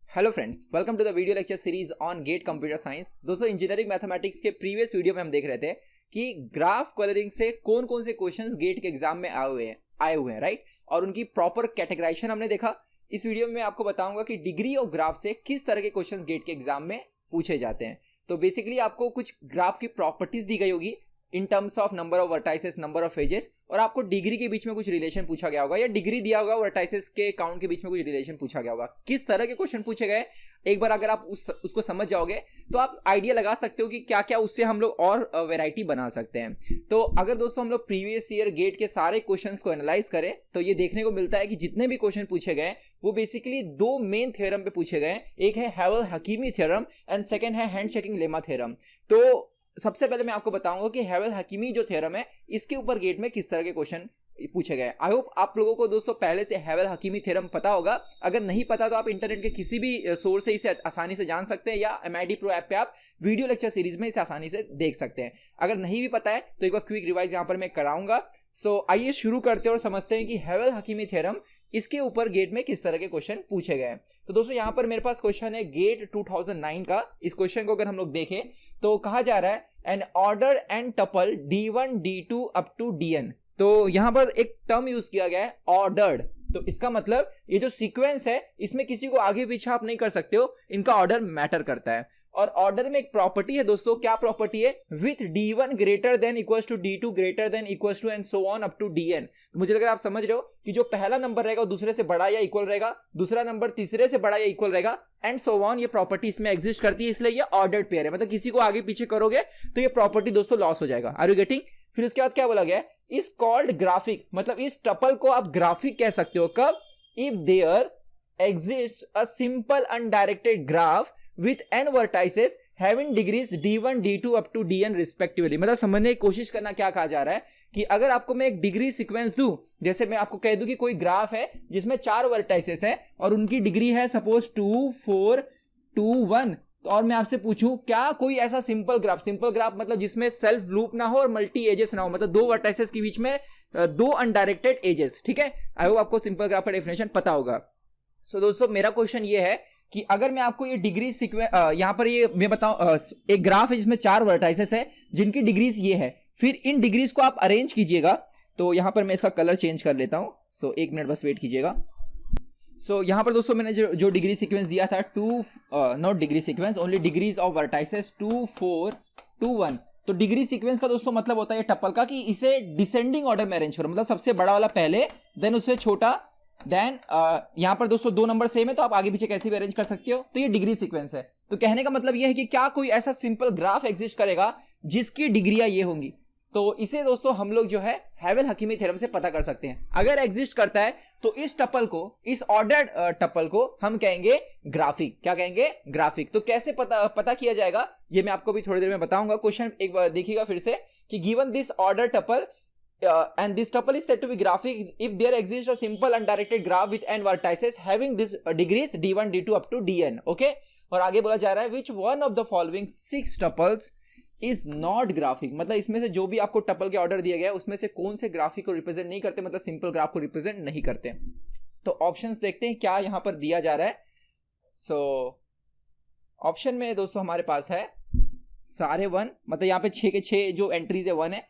Hello friends, welcome to the video lecture series on GATE computer science. दोस्तों, engineering mathematics के previous video में हम देख रहे थे कि ग्राफ कलरिंग से कौन कौन से क्वेश्चंस गेट के एग्जाम में आए हुए हैं, राइट। और उनकी प्रॉपर कैटेगराइजेशन हमने देखा। इस वीडियो में मैं आपको बताऊंगा कि डिग्री ऑफ ग्राफ से किस तरह के क्वेश्चंस गेट के एग्जाम में पूछे जाते हैं। तो बेसिकली आपको कुछ ग्राफ की प्रॉपर्टीज दी गई होगी in terms of number of vertices, number of edges, और आपको डिग्री के बीच में कुछ रिलेशन पूछा गया होगा या डिग्री दिया होगा, वर्टाइसेस के काउंट के बीच में कुछ रिलेशन पूछा गया होगा। किस तरह के क्वेश्चन पूछे गए, एक बार अगर आप उसको समझ जाओगे तो आप आइडिया लगा सकते हो कि क्या क्या उससे हम लोग और वैरायटी बना सकते हैं। तो अगर दोस्तों हम लोग प्रीवियस ईयर गेट के सारे क्वेश्चंस को एनालाइज करें तो ये देखने को मिलता है कि जितने भी क्वेश्चन पूछे गए वो बेसिकली दो मेन थ्योरम पे पूछे गए। एक है हैवेल-हकीमी थ्योरम एंड सेकेंड है हैंडशेकिंग लेमा थ्योरम। तो सबसे पहले मैं आपको बताऊंगा कि हैवेल-हकीमी जो थ्योरम है इसके ऊपर गेट में किस तरह के क्वेश्चन पूछे गए। आई होप आप लोगों को दोस्तों पहले से हैवेल-हकीमी थ्योरम पता होगा। अगर नहीं पता तो आप इंटरनेट के किसी भी सोर्स से इसे आसानी से जान सकते हैं या MIT Pro ऐप पे आप वीडियो लेक्चर सीरीज में इसे आसानी से देख सकते हैं। अगर नहीं भी पता है तो एक बार क्विक रिवाइज यहां पर मैं कराऊंगा। आइए शुरू करते हैं और समझते हैं कि हैवेल-हकीमी थ्योरम इसके ऊपर गेट में किस तरह के क्वेश्चन पूछे गए। तो दोस्तों यहां पर मेरे पास क्वेश्चन है गेट 2009 का। इस क्वेश्चन को अगर हम लोग देखें तो कहा जा रहा है an order and tuple D1 D2 up to Dn। तो यहां पर एक टर्म यूज किया गया है ऑर्डर्ड। तो इसका मतलब ये जो सीक्वेंस है इसमें किसी को आगे पीछे आप नहीं कर सकते हो, इनका ऑर्डर मैटर करता है। और ऑर्डर में एक प्रॉपर्टी है दोस्तों, क्या प्रॉपर्टी है, with D1 greater than equals to D2 greater than equals to and so on up to Dn। तो मुझे लग रहा है आप समझ रहे हो कि जो पहला नंबर रहेगा वो दूसरे से बड़ा या इक्वल रहेगा, दूसरा नंबर तीसरे से बड़ा या इक्वल रहेगा एंड सो ऑन। ये प्रॉपर्टी इसमें एग्जिस्ट करती है, इसलिए ये ऑर्डर्ड पेयर है। मतलब किसी को आगे पीछे करोगे तो ये प्रॉपर्टी दोस्तों लॉस हो जाएगा। Are you getting? फिर उसके बाद क्या बोला गया, इज कॉल्ड ग्राफिक। मतलब इस टपल को आप ग्राफिक कह सकते हो कब, if there exists a simple undirected graph with n vertices having degrees D1 D2 up to Dn respectively। मतलब समझने की कोशिश करना क्या कहा जा रहा है कि अगर आपको मैं एक डिग्री सीक्वेंस दूं, जैसे मैं आपको कह दूं कि कोई ग्राफ है जिसमें 4 वर्टाइसेस है और उनकी डिग्री है सपोज 2 4 2 1, और मैं आपसे पूछूं क्या कोई ऐसा सिंपल ग्राफ मतलब जिसमें सेल्फ लूप ना हो और मल्टी एजेस ना हो, मतलब दो वर्टाइसेस के बीच में दो अनडायरेक्टेड एजेस। ठीक है, आई होप आपको सिंपल ग्राफ का डेफिनेशन पता होगा। दोस्तों मेरा क्वेश्चन ये है कि अगर मैं आपको ये डिग्री सीक्वेंस यहां पर ये मैं बताऊं, एक ग्राफ है जिसमें 4 वर्टाइसेस है जिनकी डिग्रीज ये है, फिर इन डिग्रीज को आप अरेंज कीजिएगा। तो यहां पर मैं इसका कलर चेंज कर लेता हूं। एक मिनट बस वेट कीजिएगा। यहां पर दोस्तों मैंने जो डिग्री सीक्वेंस दिया था not degree sequence, only degrees of vertices 2 4 2 1। तो डिग्री सीक्वेंस का दोस्तों मतलब होता है टपल का कि इसे डिसेंडिंग ऑर्डर में अरेंज करो, मतलब सबसे बड़ा वाला पहले, देन उससे छोटा, देन यहां पर दोस्तों दो नंबर सेम है तो आप आगे पीछे कैसे भी अरेंज कर सकते हो। तो ये डिग्री सीक्वेंस है। तो कहने का मतलब ये है कि क्या कोई ऐसा सिंपल ग्राफ एग्जिस्ट करेगा जिसकी डिग्रियां ये होंगी। तो इसे दोस्तों हम लोग जो है हैवेल-हकीमी थ्योरम से पता कर सकते हैं। अगर एग्जिस्ट करता है तो इस टपल को, इस ऑर्डर्ड टपल को हम कहेंगे ग्राफिक। क्या कहेंगे? ग्राफिक। तो कैसे पता किया जाएगा ये मैं आपको भी थोड़ी देर में बताऊंगा। क्वेश्चन एक बार देखिएगा फिर से कि given this order tuple and this tuple is said to be graphic if there exists a simple undirected graph with n vertices having this degrees D1 D2 up to Dn। okay? और आगे बोला जा रहा है which one of the following 6 tuples is not graphic। मतलब इसमें से जो भी आपको टपल के ऑर्डर दिया गया है उसमें से कौन से ग्राफिक को रिप्रेजेंट नहीं करते, मतलब सिंपल ग्राफ को रिप्रेजेंट नहीं करते। तो ऑप्शंस देखते हैं क्या यहां पर दिया जा रहा है। ऑप्शन में दोस्तों हमारे पास है सारे 1, मतलब यहाँ पे 6 के 6 जो एंट्रीज है 1 है,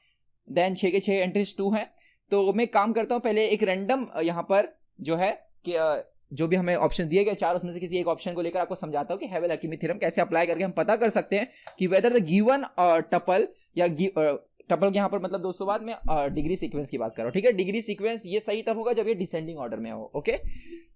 देन 6 के 6 एंट्रीज 2 हैं। तो मैं काम करता हूं, पहले एक रैंडम यहाँ पर जो है कि जो भी हमें ऑप्शन दिए गए 4 उसमें से किसी एक ऑप्शन को लेकर आपको समझाता हूं कि हैवेल-हकीमी थ्योरम कैसे अप्लाई करके हम पता कर सकते हैं कि वेदर द गिवन टपल या टपल के यहाँ पर मतलब दोस्तों बाद में डिग्री सीक्वेंस की बात करो। ठीक है, डिग्री सीक्वेंस ये सही तब होगा जब ये डिसेंडिंग ऑर्डर में हो। ओके,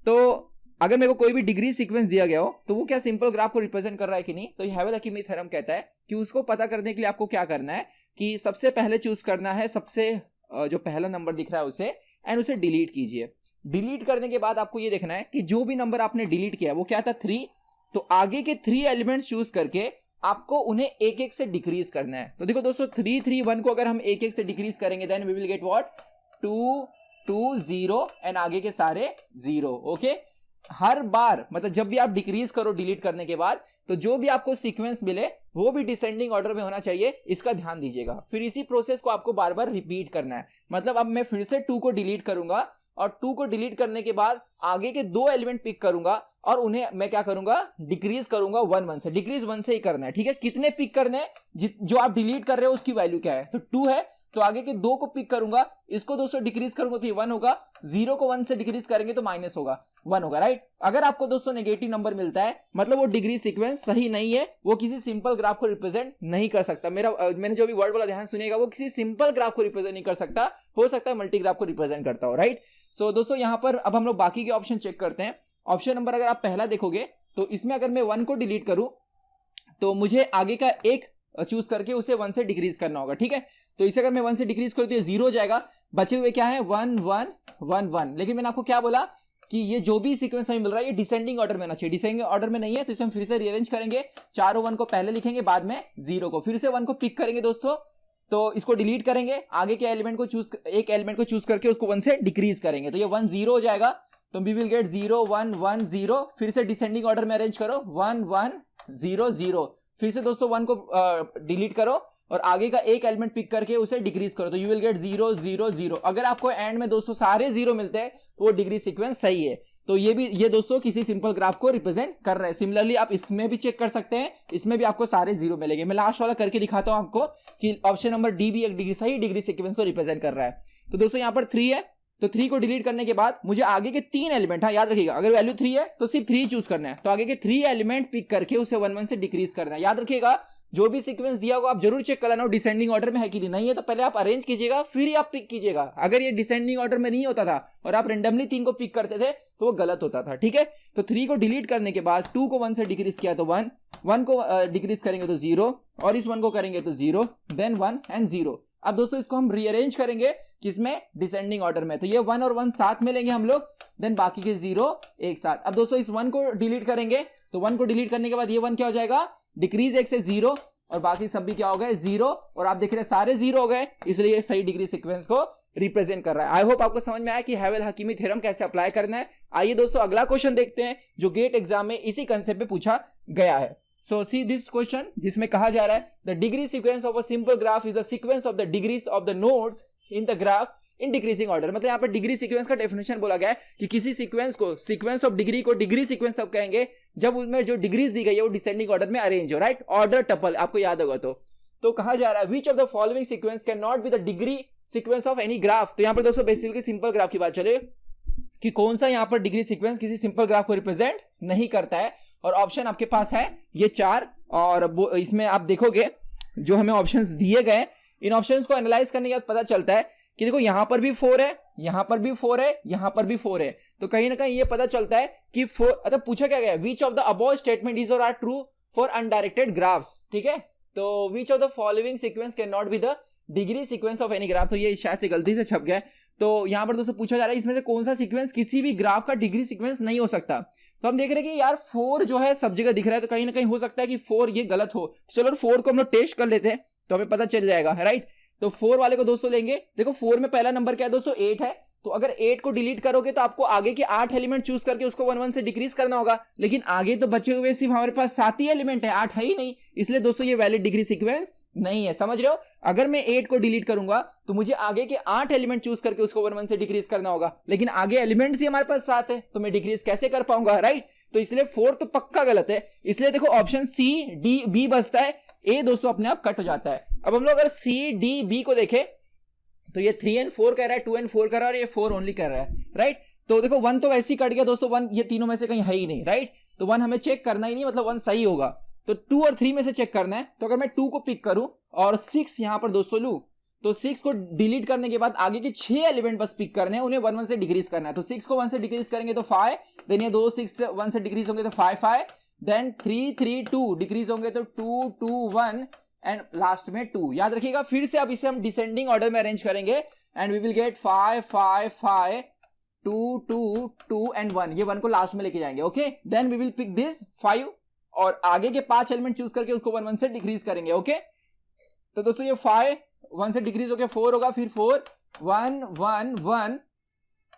तो अगर मेरे को कोई भी डिग्री सीक्वेंस दिया गया हो तो वो क्या सिंपल ग्राफ को रिप्रेजेंट कर रहा है कि नहीं। तो हैवेल-हकीमी थ्योरम कहता है कि उसको पता करने के लिए आपको क्या करना है कि सबसे पहले चूज करना है सबसे जो पहला नंबर दिख रहा है उसे, एंड उसे डिलीट कीजिए। डिलीट करने के बाद आपको ये देखना है कि जो भी नंबर आपने डिलीट किया वो क्या था 3। तो आगे के 3 एलिमेंट्स चूज करके आपको उन्हें एक एक से डिक्रीज करना है। तो देखो दोस्तों 3 3 1 को अगर हम एक एक से डिक्रीज करेंगे then we will get what 2 2 0 and आगे के सारे 0। ओके, हर बार मतलब जब भी आप डिक्रीज करो डिलीट करने के बाद तो जो भी आपको सीक्वेंस मिले वो भी डिसेंडिंग ऑर्डर में होना चाहिए, इसका ध्यान दीजिएगा। फिर इसी प्रोसेस को आपको बार बार रिपीट करना है। मतलब अब मैं फिर से 2 को डिलीट करूंगा और 2 को डिलीट करने के बाद आगे के 2 एलिमेंट पिक करूंगा और उन्हें मैं क्या करूंगा, डिक्रीज करूंगा 1 1 से। डिक्रीज 1 से ही करना है, ठीक है। कितने पिक करने हैं, जो आप डिलीट कर रहे हो उसकी वैल्यू क्या है, तो 2 है, तो आगे के 2 को पिक करूंगा, इसको दोस्तों डिक्रीज करूंगा तो ये 1 होगा, 0 को 1 से डिक्रीज करेंगे तो माइनस होगा, 1 होगा, राइट। अगर आपको दोस्तों नेगेटिव नंबर मिलता है मतलब वो डिग्री सीक्वेंस सही नहीं है, वो किसी सिंपल ग्राफ को रिप्रेजेंट नहीं कर सकता। मैंने जो भी वर्ड बोला ध्यान सुनिएगा, वो किसी सिंपल ग्राफ को रिप्रेजेंट नहीं कर सकता, हो सकता है मल्टी ग्राफ को रिप्रेजेंट करता हो, राइट। सो दोस्तों यहाँ पर अब हम लोग बाकी के ऑप्शन चेक करते हैं। ऑप्शन नंबर अगर आप पहला देखोगे तो इसमें अगर मैं 1 को डिलीट करूं तो मुझे आगे का एक चूज करके उसे 1 से डिक्रीज करना होगा, ठीक है। तो इसे अगर मैं 1 से डिक्रीज करूं तो ये 0 हो जाएगा, बचे हुए क्या है 1 1 1 1। लेकिन मैंने आपको क्या बोला कि ये जो भी सीक्वेंस हमें मिल रहा है ये डिसेंडिंग ऑर्डर में ना चाहिए, डिसेंडिंग ऑर्डर में नहीं है, तो इसे हम फिर से रीअरेंज करेंगे, चारों 1 को पहले लिखेंगे, बाद में 0 को, फिर से 1 को पिक करेंगे दोस्तों, तो इसको डिलीट करेंगे, आगे के एलिमेंट को चूज, एक एलिमेंट को चूज करके उसको 1 से डिक्रीज करेंगे, तो ये 1 0 हो जाएगा, तो वी विल गेट 0 1 1 0। फिर से डिसेंडिंग ऑर्डर में अरेंज करो, 1 1 0 0। फिर से दोस्तों 1 को डिलीट करो और आगे का एक एलिमेंट पिक करके उसे डिक्रीज करो, तो यू विल गेट 0 0 0। अगर आपको एंड में दोस्तों सारे 0 मिलते हैं तो वो डिग्री सीक्वेंस सही है। तो ये दोस्तों किसी सिंपल ग्राफ को रिप्रेजेंट कर रहे हैं। सिमिलरली आप इसमें भी चेक कर सकते हैं, इसमें भी आपको सारे 0 मिलेंगे। मैं लास्ट वाला करके दिखाता हूं आपको कि ऑप्शन नंबर डी भी एक डिग्री सही डिग्री सीक्वेंस को रिप्रेजेंट कर रहा है। तो दोस्तों यहाँ पर 3 है, तो 3 को डिलीट करने के बाद मुझे आगे के 3 एलिमेंट, हाँ याद रखिएगा अगर वैल्यू 3 है तो सिर्फ 3 चूज करना है, तो आगे के 3 एलिमेंट पिक करके उसे 1 1 से डिक्रीज करना है। याद रखिएगा जो भी सीक्वेंस दिया होगा आप जरूर चेक कर लेना डिसेंडिंग ऑर्डर में है कि नहीं है, तो पहले आप अरेंज कीजिएगा फिर ही आप पिक कीजिएगा। अगर ये डिसेंडिंग ऑर्डर में नहीं होता था और आप रेंडमली 3 को पिक करते थे तो वो गलत होता था, ठीक है। तो 3 को डिलीट करने के बाद 2 को 1 से डिक्रीज किया तो 1, 1 को डिक्रीज करेंगे तो 0 और इस 1 को करेंगे तो 0, देन 1 एंड 0। अब दोस्तों इसको हम रीअरेंज करेंगे किसमें, डिसेंडिंग ऑर्डर में, तो ये 1 और 1 साथ में लेंगे हम लोग, देन बाकी के 0 एक साथ। अब दोस्तों इस 1 को डिलीट करेंगे, तो 1 को डिलीट करने के बाद ये 1 क्या हो जाएगा, डिक्रीज 1 से 0 और बाकी सब भी क्या हो गए 0, और आप देख रहे हैं सारे 0 हो गए, इसलिए सही डिग्री सीक्वेंस को रिप्रेजेंट कर रहा है। आई होप आपको समझ में आया कि हैवेल हकीमी थ्योरम कैसे अप्लाई करना है। आइए दोस्तों अगला क्वेश्चन देखते हैं जो गेट एग्जाम में इसी कंसेप्ट पे पूछा गया है। सो सी दिस क्वेश्चन जिसमें कहा जा रहा है the degree sequence of a simple graph is the sequence of the degrees of the nodes in the graph in decreasing order. मतलब यहाँ पर डिग्री सीक्वेंस का डेफिनेशन बोला गया है कि किसी सीक्वेंस को, सीक्वेंस ऑफ डिग्री को डिग्री सीक्वेंस तब कहेंगे जब उसमें जो डिग्रीज दी गई है वो डिसेंडिंग ऑर्डर में अरेंज हो, राइट, ऑर्डर टपल आपको याद होगा। तो कहा जा रहा है विच of the following sequence can not be the degree sequence of any graph. तो यहाँ पर दोस्तों बेसिकली सिंपल ग्राफ की बात चले कि कौन सा यहाँ पर डिग्री सीक्वेंस किसी सिंपल ग्राफ को रिप्रेजेंट नहीं करता है, और ऑप्शन आपके पास है ये 4, और इसमें आप देखोगे जो हमें ऑप्शंस दिए गए, इन ऑप्शंस को एनालाइज करने के बाद पता चलता है कि देखो यहां पर भी 4 है, यहां पर भी 4 है, यहां पर भी 4 है, तो कहीं ना कहीं ये पता चलता है कि 4, अतः पूछा क्या गया, which of the above statement is और are true for undirected graphs, ठीक है। तो which of the following sequence can not be the degree sequence of any graph, तो ये शायद से गलती से छप गया है। तो यहां पर दोस्तों पूछा जा रहा है इसमें से कौन सा सीक्वेंस किसी भी ग्राफ का डिग्री सीक्वेंस नहीं हो सकता। तो हम देख रहे हैं कि यार 4 जो है सब जगह दिख रहा है, तो कहीं ना कहीं हो सकता है कि 4 ये गलत हो। तो चलो 4 को हम लोग टेस्ट कर लेते हैं तो हमें पता चल जाएगा, राइट। तो 4 वाले को दोस्तों लेंगे, देखो 4 में पहला नंबर क्या है दोस्तों 8 है, तो अगर 8 को डिलीट करोगे तो आपको आगे के 8 एलिमेंट चूज करके उसको 1 1 से डिक्रीज करना होगा, लेकिन आगे तो बचे हुए सिर्फ हमारे पास 7 ही एलिमेंट है, 8 है ही नहीं, इसलिए दोस्तों ये वैलिड डिग्री सीक्वेंस नहीं है, समझ रहे हो। अगर मैं 8 को डिलीट करूंगा तो मुझे आगे के 8 एलिमेंट चूज करके उसको 1 1 से डिक्रीज करना होगा, लेकिन आगे एलिमेंट्स ही हमारे पास 7 है, तो मैं डिक्रीज कैसे कर पाऊंगा, राइट। तो इसलिए 4 तो पक्का गलत है, इसलिए देखो ऑप्शन सी डी बी बचता है, ए दोस्तों अपने आप कट हो जाता है। अब हम लोग अगर सी डी बी को देखें तो ये 3 and 4 कह रहा है, 2 and 4 कह रहा है और ये 4 ओनली कर रहा है, राइट। तो देखो 1 तो वैसे ही कट गया दोस्तों, 1 ये तीनों में से कहीं है ही नहीं, राइट। तो 1 हमें चेक करना ही नहीं, मतलब 1 सही होगा, तो 2 और 3 में से चेक करना है। तो अगर मैं 2 को पिक करूं और 6 यहां पर दोस्तों लूं, तो 6 को डिलीट करने के बाद आगे के 6 एलिमेंट बस पिक करने हैं, उन्हें 1 1 से डिक्रीज करना है। तो 6 को 1 से डिक्रीज करेंगे तो 5, देन ये 2 6 1 से डिक्रीज होंगे तो 5 5, देन 3 3 2 डिक्रीज होंगे तो 2 2 1 एंड लास्ट में 2। याद रखिएगा फिर से अब इसे हम डिसेंडिंग ऑर्डर में अरेंज करेंगे and we will get 5 5 5 2 2 2 and 1, ये 1 को लास्ट में लेके जाएंगे, okay. Then we will pick this 5 और आगे के 5 एलिमेंट चूज करके उसको 1 1 से डिक्रीज करेंगे, ओके। तो दोस्तों ये 5 1 से डिक्रीज होकर 4 होगा, फिर 4 1 1 1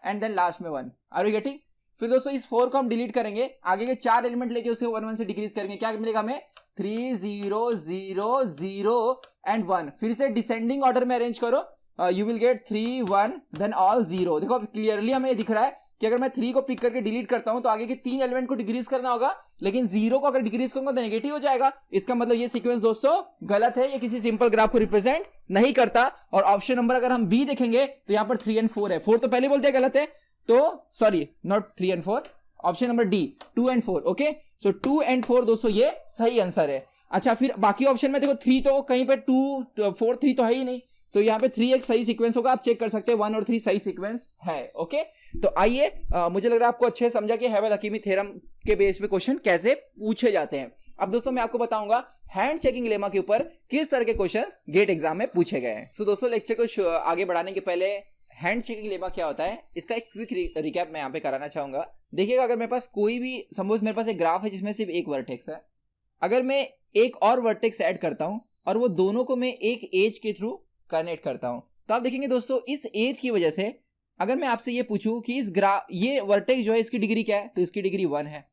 एंड देन लास्ट में 1, आर यू गेटिंग। फिर दोस्तों इस 4 को हम डिलीट करेंगे, आगे के 4 एलिमेंट लेके उसे 1 1 से डिक्रीज करेंगे, क्या मिलेगा हमें 3 0 0 0 एंड 1। फिर से डिसेंडिंग ऑर्डर में अरेंज करो, you will get 3 1 then all 0। देखो क्लियरली हमें ये दिख रहा है कि अगर मैं 3 को पिक करके डिलीट करता हूं तो आगे के 3 एलिमेंट को डिक्रीज करना होगा, लेकिन 0 को अगर डिक्रीज करूंगा तो नेगेटिव हो जाएगा। इसका मतलब ये सीक्वेंस दोस्तों गलत है, ये किसी सिंपल ग्राफ को रिप्रेजेंट नहीं करता। और ऑप्शन नंबर अगर हम बी देखेंगे तो यहां पर 3 and 4 है। 4 तो पहले बोलते हैं गलत है, तो sorry not 3 and 4, option number D 2 and 4। Okay, so 2 and 4 दोस्तों ये सही आंसर है। अच्छा, फिर बाकी ऑप्शन में देखो 3 तो कहीं पे 2 4 3 तो है ही नहीं, तो यहाँ पे 3 एक सही सीक्वेंस होगा। आप चेक कर सकते हैं 1 और 3 सही सीक्वेंस है। ओके, तो आइए मुझे लग रहा है आपको अच्छे समझा कि हैवेल हकीमी थ्योरम के बेस पे क्वेश्चन कैसे पूछे जाते हैं। अब दोस्तों मैं आपको बताऊंगा हैंड चेकिंग लेमा के ऊपर किस तरह के क्वेश्चंस गेट एग्जाम में पूछे गए हैं। सो दोस्तों लेक्चर को आगे बढ़ाने के पहले हैंड चेकिंग लेमा क्या होता है इसका एक क्विक रिकैप मैं यहाँ पे कराना चाहूंगा। देखिएगा, अगर मेरे पास कोई भी सपोज मेरे पास एक ग्राफ है जिसमें सिर्फ एक वर्टेक्स है, अगर मैं एक और वर्टेक्स ऐड करता हूं और वो दोनों को मैं एक एज के थ्रू कनेक्ट करता हूं, तो आप देखेंगे दोस्तों इस एज की वजह से अगर मैं आपसे ये पूछूं कि इस ग्राफ ये वर्टेक्स जो है इसकी डिग्री क्या है, तो इसकी डिग्री 1 है,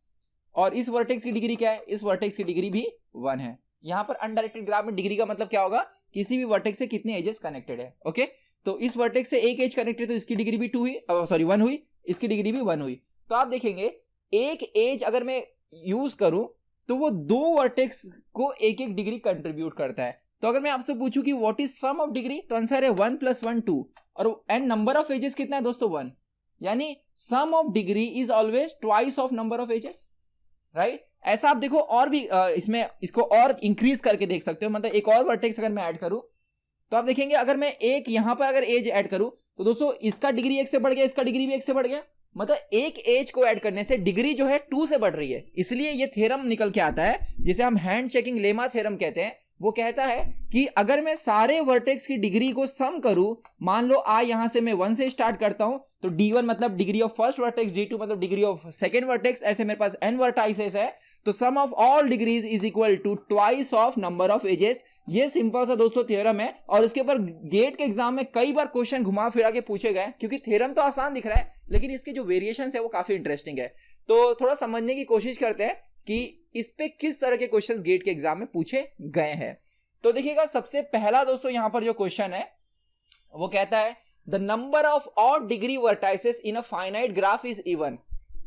और इस वर्टेक्स की डिग्री क्या है, इस वर्टेक्स की डिग्री भी 1 है। यहां पर अनडायरेक्टेड ग्राफ में डिग्री का मतलब क्या होगा, किसी भी वर्टेक्स से कितने एजेस कनेक्टेड है। ओके, तो इस वर्टेक्स से एक एज कनेक्टेड तो इसकी डिग्री भी 2 हुई, सॉरी 1 हुई, इसकी डिग्री भी 1 हुई। तो आप देखेंगे एक एज अगर मैं यूज करूं तो वो 2 वर्टेक्स को एक एक डिग्री कंट्रीब्यूट करता है। तो अगर मैं आपसे पूछूं कि what is sum of degree, तो आंसर है 1 + 1 2, और एंड नंबर ऑफ एजेस कितना है दोस्तों 1, यानी sum of degree is always twice of number of edges, right. ऐसा आप देखो और भी इसमें इसको और इंक्रीज करके देख सकते हो, मतलब एक और वर्टेक्स अगर मैं ऐड करूं तो आप देखेंगे अगर मैं एक यहां पर अगर एज ऐड करूं तो दोस्तों इसका डिग्री 1 से बढ़ गया, इसका डिग्री भी 1 से बढ़ गया, मतलब एक एज को ऐड करने से डिग्री जो है 2 से बढ़ रही है। इसलिए ये थ्योरम निकल के आता है जिसे हम हैंड चेकिंग लेमा थ्योरम कहते हैं। वो कहता है कि अगर मैं सारे वर्टेक्स की डिग्री को सम करूं, मान लो यहां से मैं 1 से स्टार्ट करता हूं, तो D1 मतलब degree of first vertex, D2 मतलब डिग्री ऑफ सेकंड वर्टेक्स, ऐसे मेरे पास n वर्टाइसेस है, तो sum of all degrees is equal to twice of number of edges. ये सिंपल सा दोस्तों थ्योरम है, और इसके ऊपर गेट के एग्जाम में कई बार क्वेश्चन घुमा फिरा के पूछे गए, क्योंकि थ्योरम तो आसान दिख रहा है लेकिन इसके जो वेरिएशन है वो काफी इंटरेस्टिंग है। तो थोड़ा समझने की कोशिश करते हैं कि इस पे किस तरह के क्वेश्चंस गेट के एग्जाम में पूछे गए हैं। तो देखिएगा, सबसे पहला दोस्तों यहां पर जो क्वेश्चन है वो कहता है the number of odd degree vertices in a finite graph is even.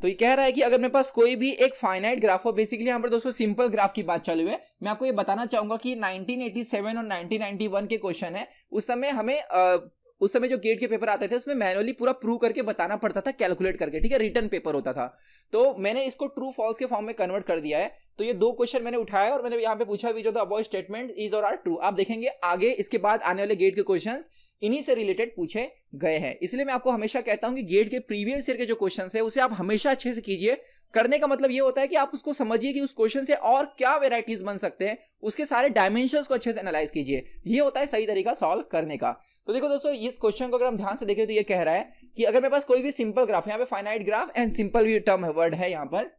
तो ये कह रहा है कि अगर मेरे पास कोई भी एक फाइनाइट ग्राफ हो, बेसिकली यहां पर दोस्तों सिंपल ग्राफ की बात चालू है। मैं आपको ये बताना चाहूंगा कि 1987 और 1991 के क्वेश्चन है, उस समय हमें उस समय जो गेट के पेपर आते थे उसमें मैनुअली पूरा प्रूव करके बताना पड़ता था, कैलकुलेट करके, ठीक है, रिटर्न पेपर होता था। तो मैंने इसको ट्रू फॉल्स के फॉर्म में कन्वर्ट कर दिया है। तो ये 2 क्वेश्चन मैंने उठाया और मैंने यहाँ पे पूछा भी जो द अबव स्टेटमेंट इज और आर ट्रू। आप देखेंगे आगे इसके बाद आने वाले गेट के क्वेश्चंस इन्हीं से रिलेटेड पूछे गए हैं। इसलिए मैं आपको हमेशा कहता हूं कि गेट के प्रीवियस ईयर के जो क्वेश्चंस है उसे आप हमेशा अच्छे से कीजिए। करने का मतलब ये होता है कि आप उसको समझिए कि उस क्वेश्चन से और क्या वेराइटीज बन सकते हैं, उसके सारे डायमेंशंस को अच्छे से एनालाइज कीजिए। ये होता है सही तरीका सॉल्व करने का। तो देखो दोस्तों, इस क्वेश्चन को अगर हम ध्यान से देखें तो ये कह रहा है कि अगर मेरे पास कोई भी सिंपल ग्राफ, यहाँ पे फाइनाइट ग्राफ एंड सिंपल भी टर्म वर्ड है यहाँ पर,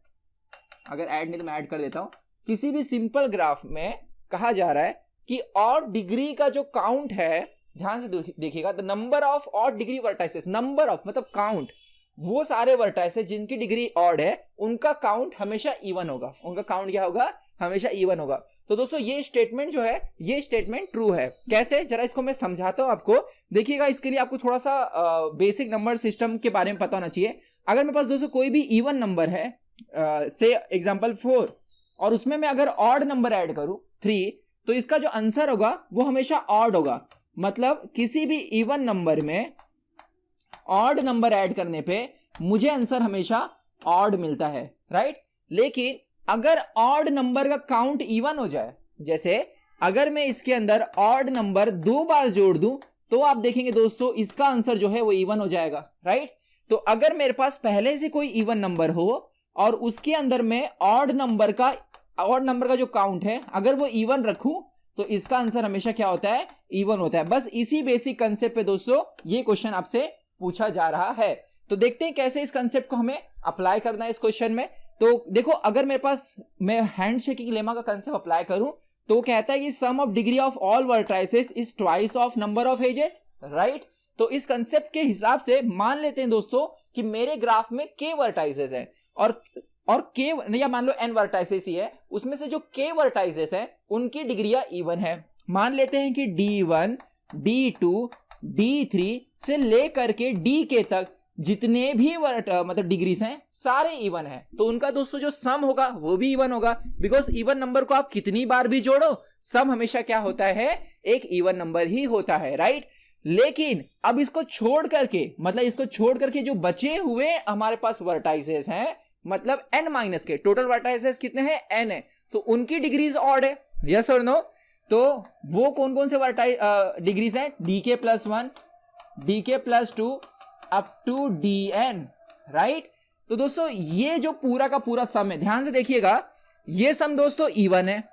अगर ऐड नहीं तो मैं ऐड कर देता हूं। किसी भी सिंपल ग्राफ में कहा जा रहा है कि ऑड डिग्री का जो काउंट है, ध्यान से देखिएगा, the number of odd degree vertices, number of मतलब काउंट, वो सारे वर्टाइसेस जिनकी डिग्री ऑड है उनका काउंट हमेशा इवन होगा। उनका काउंट क्या होगा, हमेशा इवन होगा। तो दोस्तों ये स्टेटमेंट जो है, ये स्टेटमेंट ट्रू है। कैसे, जरा इसको मैं समझाता हूं आपको। देखिएगा, इसके लिए आपको थोड़ा सा बेसिक नंबर सिस्टम के बारे में पता होना चाहिए। अगर मेरे पास दोस्तों कोई भी इवन नंबर है, से एग्जांपल 4, और उसमें मैं अगर ऑड नंबर ऐड करूं 3, तो इसका जो आंसर होगा वो हमेशा ऑड होगा। मतलब किसी भी इवन नंबर में ऑड नंबर ऐड करने पे मुझे आंसर हमेशा ऑड मिलता है, राइट। लेकिन अगर ऑड नंबर का काउंट इवन हो जाए, जैसे अगर मैं इसके अंदर ऑड नंबर 2 बार जोड़ दूं, तो आप देखेंगे दोस्तों इसका आंसर जो है वो इवन हो जाएगा, राइट। तो अगर मेरे पास पहले से कोई इवन नंबर हो और उसके अंदर में ऑड नंबर का जो काउंट है अगर वो इवन रखूं, तो इसका आंसर हमेशा क्या होता है, इवन होता है। बस इसी बेसिक कंसेप्ट पे दोस्तों ये क्वेश्चन आपसे पूछा जा रहा है। तो देखते हैं कैसे इस कंसेप्ट को हमें अप्लाई करना है इस क्वेश्चन में। तो देखो, अगर मेरे पास मैं हैंड शेकिंग लेमा का कंसेप्ट अप्लाई करूं तो वो कहता है कि sum of degree of all vertices is twice of number of edges, right. तो इस कंसेप्ट के हिसाब से मान लेते हैं दोस्तों कि मेरे ग्राफ में k वर्टाइसेस है और k, या मान लो n वर्टाइसेस ही है, उसमें से जो k वर्टाइसेस है उनकी डिग्रियां इवन है। मान लेते हैं कि D1, D2 D3 से लेकर के DK तक जितने भी मतलब डिग्रीज हैं सारे इवन है, तो उनका दोस्तों जो सम होगा वो भी इवन होगा, बिकॉज इवन नंबर को आप कितनी बार भी जोड़ो सम हमेशा क्या होता है, एक इवन नंबर ही होता है, राइट। लेकिन अब इसको छोड़ करके, मतलब इसको छोड़ करके जो बचे हुए हमारे पास वर्टाइसेस हैं, मतलब n माइनस के टोटल वर्टाइसेस कितने हैं, n है, तो उनकी डिग्रीज ऑड है, यस और नो। तो वो कौन कौन से डिग्रीज हैं, dk+1, dk+2 up to dn, right. तो दोस्तों ये जो पूरा का पूरा सम है, ध्यान से देखिएगा, ये सम दोस्तों इवन है,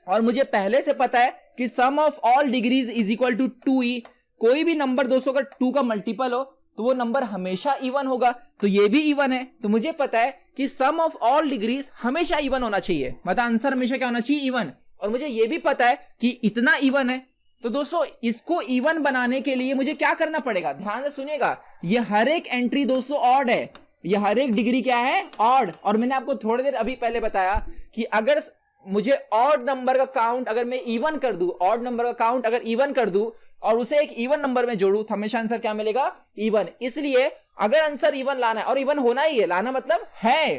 और मुझे पहले से पता है कि sum of all degrees is equal to 2e। कोई भी नंबर दोस्तों अगर 2 का मल्टीपल हो तो वो नंबर हमेशा इवन होगा, तो ये भी इवन है, तो मुझे पता है कि सम ऑफ ऑल डिग्रीज हमेशा इवन होना चाहिए, मतलब आंसर हमेशा क्या होना चाहिए, इवन। और मुझे ये भी पता है कि इतना इवन है, तो दोस्तों इसको इवन बनाने के लिए मुझे क्या करना पड़ेगा, ध्यान से सुनिएगा, ये हर एक एंट्री दोस्तों ऑड है, ये हर एक डिग्री क्या है, ऑड। और मैंने आपको थोड़ी देर अभी पहले बताया कि अगर मुझे ऑड नंबर का काउंट अगर मैं इवन कर दूं, ऑड नंबर का काउंट अगर इवन कर दूं और उसे एक इवन नंबर में जोड़ूं तो हमेशा आंसर क्या मिलेगा, इवन। इसलिए अगर आंसर इवन लाना है, और इवन होना ही है, लाना मतलब है,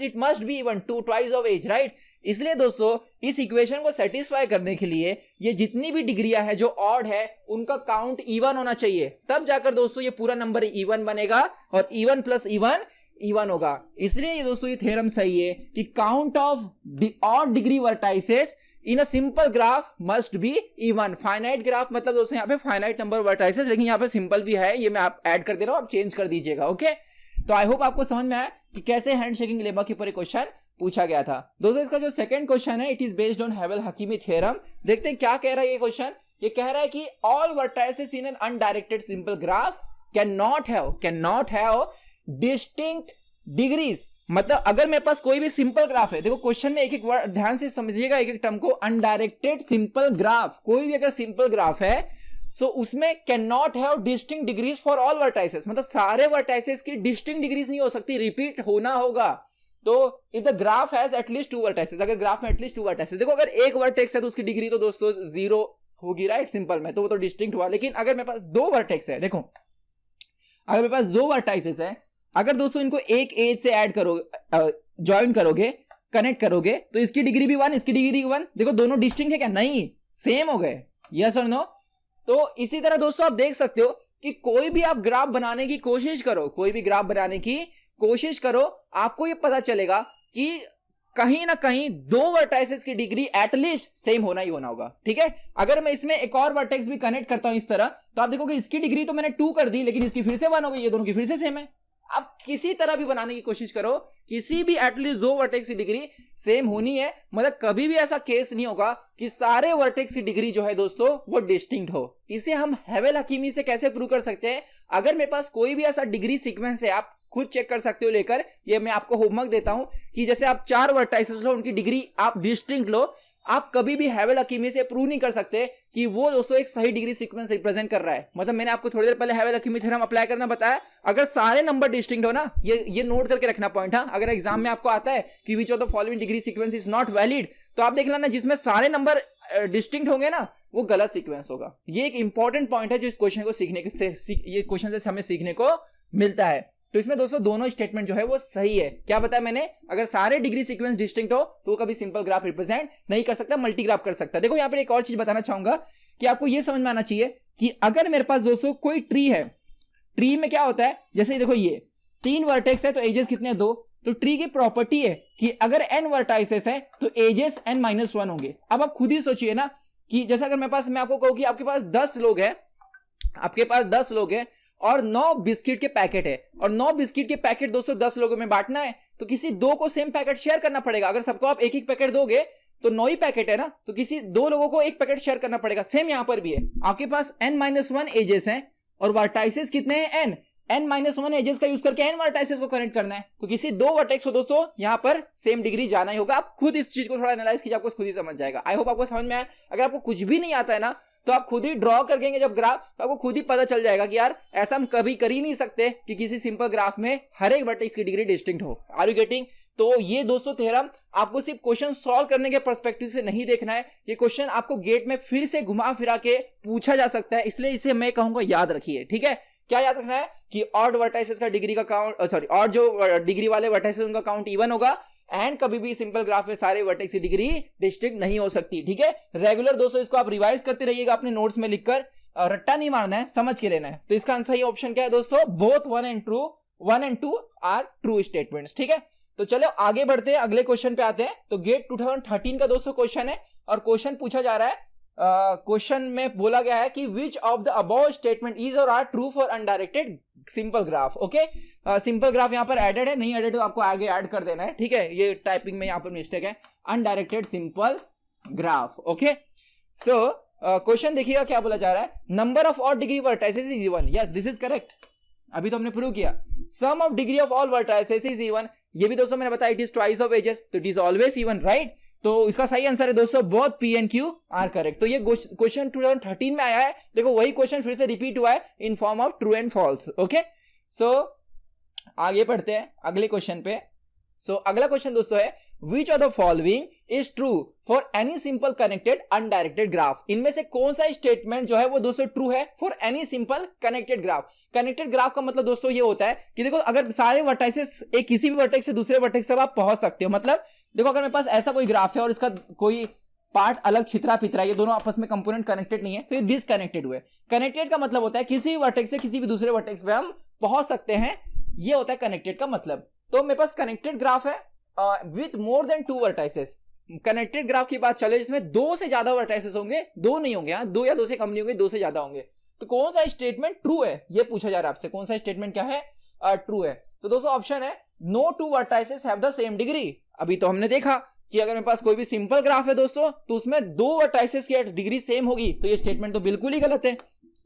it must be even, 2 twice of edge, right. इसलिए दोस्तों इस इक्वेशन को सेटिस्फाई करने के लिए ये जितनी भी डिग्रियां है जो ऑड है उनका काउंट इवन होना चाहिए, तब जाकर दोस्तों ये पूरा नंबर इवन बनेगा, और इवन प्लस इवन इवन होगा। इसलिए ये दोस्तों ये थ्योरम सही है कि count of odd degree vertices in a simple graph must be even. Finite graph मतलब दोस्तों यहाँ पे फाइनाइट नंबर वर्टाइसेस, लेकिन यहाँ पे सिंपल भी है, ये मैं आप ऐड कर दे रहा हूँ, आप चेंज कर दीजिएगा, ओके। तो आई होप आपको समझ में आया कि कैसे हैंडशेकिंग लेमा के ऊपर क्वेश्चन पूछा गया था। दोस्तों इसका जो सेकंड क्वेश्चन है, it is based on हैवेल-हकीमी theorem. देखते हैं क्या कह रहा है ये क्वेश्चन। ये कह रहा है कि all vertices in an undirected simple graph can not have distinct degrees. मतलब अगर मेरे पास कोई भी सिंपल ग्राफ है, देखो क्वेश्चन में एक एक वर्ड ध्यान से समझिएगा, एक एक टर्म को, अनडायरेक्टेड सिंपल ग्राफ, कोई भी अगर सिंपल ग्राफ है सो उसमें can not have distinct degrees for all vertices, मतलब सारे वर्टाइसेस की डिस्टिंक्ट डिग्रीज नहीं हो सकती, रिपीट होना होगा। तो if the graph has at least 2 vertices, अगर ग्राफ में एटलीस्ट 2 वर्टाइसेस, देखो अगर एक वर्टेक्स है तो उसकी डिग्री तो दोस्तों 0 होगी, राइट, सिंपल में, तो वो तो डिस्टिंक्ट हुआ। लेकिन अगर मेरे पास 2 वर्टेक्स है, देखो अगर मेरे पास 2 वर्टाइसेस है, अगर दोस्तों इनको एक एज से ऐड करोगे, ज्वाइन करोगे, कनेक्ट करोगे, तो इसकी डिग्री भी 1, इसकी डिग्री 1, देखो दोनों डिस्टिंक्ट है क्या, नहीं, सेम हो गए, यस और नो। तो इसी तरह दोस्तों आप देख सकते हो कि कोई भी आप ग्राफ बनाने की कोशिश करो, कोई भी ग्राफ बनाने की कोशिश करो, आपको ये पता चलेगा कि कहीं ना कहीं 2 वर्टाइसेस की डिग्री एटलीस्ट सेम होना ही होना होगा, ठीक है। अगर मैं इसमें एक और वर्टेक्स भी कनेक्ट करता हूं इस तरह, तो आप देखोगे इसकी डिग्री तो मैंने 2 कर दी, लेकिन इसकी फिर से 1 हो गई, ये दोनों की फिर से सेम है। आप किसी तरह भी बनाने की कोशिश करो, किसी भी एटलीस्ट 2 वर्टेक्स की डिग्री सेम होनी है, मतलब कभी भी ऐसा केस नहीं होगा कि सारे वर्टेक्स की डिग्री जो है दोस्तों वो डिस्टिंक्ट हो। इसे हम हैवेल-हकीमी से कैसे प्रूव कर सकते हैं, अगर मेरे पास कोई भी ऐसा डिग्री सीक्वेंस है, आप खुद चेक कर सकते हो लेकर, ये मैं आपको होमवर्क देता हूं कि जैसे आप 4 वर्टाइसेस लो, उनकी डिग्री आप डिस्टिंक्ट लो, आप कभी भी हैवेल-हकीमी से प्रूव नहीं कर सकते कि वो दोस्तों एक सही डिग्री सीक्वेंस रिप्रेजेंट कर रहा है। मतलब मैंने आपको थोड़ी देर पहले हैवेल-हकीमी थ्योरम अप्लाई करना बताया, अगर सारे नंबर डिस्टिंक्ट हो ना, ये नोट करके रखना पॉइंट, है अगर एग्जाम में आपको आता है कि which of the following degree sequence is not valid, तो आप देख लेना जिसमें सारे नंबर डिस्टिंक्ट होंगे ना वो गलत सीक्वेंस होगा। ये एक इंपॉर्टेंट पॉइंट है जो इस क्वेश्चन को सीखने से, ये क्वेश्चन से हमें सीखने को मिलता है। तो इसमें दोस्तों दोनों स्टेटमेंट जो है वो सही है। क्या बताया मैंने, अगर सारे डिग्री सीक्वेंस डिस्टिंक्ट हो तो वो कभी सिंपल ग्राफ रिप्रेजेंट नहीं कर सकता, मल्टी ग्राफ कर सकता। देखो यहाँ पर एक और चीज बताना चाहूंगा कि आपको ये समझ में आना चाहिए कि अगर मेरे पास दोस्तों कोई ट्री है, ट्री में क्या होता है, जैसे देखो ये 3 वर्टेक्स है तो एजेस कितने, 2, तो ट्री की प्रॉपर्टी है कि अगर n वर्टाइसेस है तो एजेस n-1 होंगे। अब आप खुद ही सोचिए ना कि जैसे अगर मेरे पास, मैं आपको कहूं कि आपके पास 10 लोग हैं, आपके पास 10 लोग हैं और 9 बिस्किट के पैकेट है, और 9 बिस्किट के पैकेट दोस्तों 10 लोगों में बांटना है, तो किसी 2 को सेम पैकेट शेयर करना पड़ेगा। अगर सबको आप एक एक पैकेट दोगे तो 9 ही पैकेट है ना, तो किसी 2 लोगों को एक पैकेट शेयर करना पड़ेगा। सेम यहां पर भी है, आपके पास n-1 एजेस हैं और वर्टाइसेस कितने हैं, n-1 एजेस का यूज करके n वर्टाइसेस को कनेक्ट करना है, तो किसी 2 वर्टेक्स को दोस्तों यहां पर सेम डिग्री जाना ही होगा। आप खुद इस चीज को थोड़ा एनालाइज कीजिए, आपको खुद ही समझ जाएगा। आई होप आपको समझ में आया। अगर आपको कुछ भी नहीं आता है ना तो आप खुद ही ड्रॉ कर देंगे जब ग्राफ, तो आपको खुद ही पता चल जाएगा कि यार ऐसा हम कभी कर ही नहीं सकते कि किसी सिंपल ग्राफ में हर एक वर्टेक्स की डिग्री डिस्टिंक्ट हो। Are you getting? तो ये दोस्तों थ्योरम आपको सिर्फ क्वेश्चन सॉल्व करने के पर्सपेक्टिव से नहीं देखना है, ये क्वेश्चन आपको गेट में फिर से घुमा फिरा के पूछा जा सकता है, इसलिए इसे मैं कहूंगा याद रखिए। ठीक है, क्या याद रखना है कि ऑड वर्टाइसेस का डिग्री का काउंट, सॉरी ऑड जो डिग्री वाले वर्टाइसेस उनका काउंट इवन होगा, एंड कभी भी सिंपल ग्राफ में सारे वर्टेक्स की डिग्री डिस्ट्रिक्ट नहीं हो सकती। ठीक है, रेगुलर दोस्तों इसको आप रिवाइज करते रहिएगा अपने नोट्स में लिखकर, रट्टा नहीं मारना है, समझ के लेना है। तो इसका आंसर ही ऑप्शन क्या है दोस्तों, both 1 and 2 are true statements. ठीक है, तो चलो आगे बढ़ते हैं, अगले क्वेश्चन पे आते हैं। तो गेट 2013 का दोस्तों क्वेश्चन है, और क्वेश्चन पूछा जा रहा है, क्वेश्चन में बोला गया है कि which of the above statement is और are true for undirected simple graph. Okay, simple graph यहां पर एडेड है, नहीं एडेड तो आपको आगे ऐड कर देना है। ठीक है, ये टाइपिंग में यहां पर मिस्टेक है, undirected simple graph. Okay, so question देखिएगा क्या बोला जा रहा है, number of odd degree vertices is even. Yes, this is correct, अभी तो हमने प्रूव किया। Sum of degree of all vertices is even, ये भी दोस्तों मैंने बताया it is twice of edges, तो it is always even, right. तो इसका सही आंसर है दोस्तों both P and Q are correct. तो ये क्वेश्चन 2013 में आया है, देखो वही क्वेश्चन फिर से रिपीट हुआ है in form of true and false. Okay, so आगे बढ़ते हैं अगले क्वेश्चन पे। सो अगला क्वेश्चन दोस्तों है, विच of the following is true for any simple connected undirected graph. इनमें से कौन सा स्टेटमेंट जो है वो दोस्तों ट्रू है for any simple connected graph. Connected graph का मतलब दोस्तों ये होता है कि देखो अगर सारे वर्टाइसेस एक किसी भी वर्टेक्स से दूसरे वर्टेक्स तक आप पहुंच सकते हो। मतलब देखो अगर मेरे पास ऐसा कोई ग्राफ है और इसका कोई पार्ट अलग छितरा पितरा, ये दोनों आपस में कंपोनेंट कनेक्टेड नहीं है, तो ये डिसकनेक्टेड हुए। कनेक्टेड का मतलब होता है किसी भी वर्टेक्स से किसी भी दूसरे वर्टेक्स पे हम पहुंच सकते हैं, ये होता है कनेक्टेड का मतलब। तो मेरे पास कनेक्टेड ग्राफ है with more than 2 vertices. Connected graph की बात चले जिसमें 2 से ज्यादा वर्टाइसेस होंगे, 2 नहीं होंगे, 2 या 2 से कम नहीं होंगे, 2 से ज्यादा होंगे। तो कौन सा स्टेटमेंट ट्रू है ये पूछा जा रहा है आपसे, कौन सा स्टेटमेंट क्या है ट्रू है। तो दोस्तों ऑप्शन है no 2 vertices have the same degree. अभी तो हमने देखा कि अगर मेरे पास कोई भी सिंपल ग्राफ है दोस्तों तो उसमें 2 वर्टाइसेस की डिग्री सेम होगी, तो ये स्टेटमेंट तो बिल्कुल ही गलत है,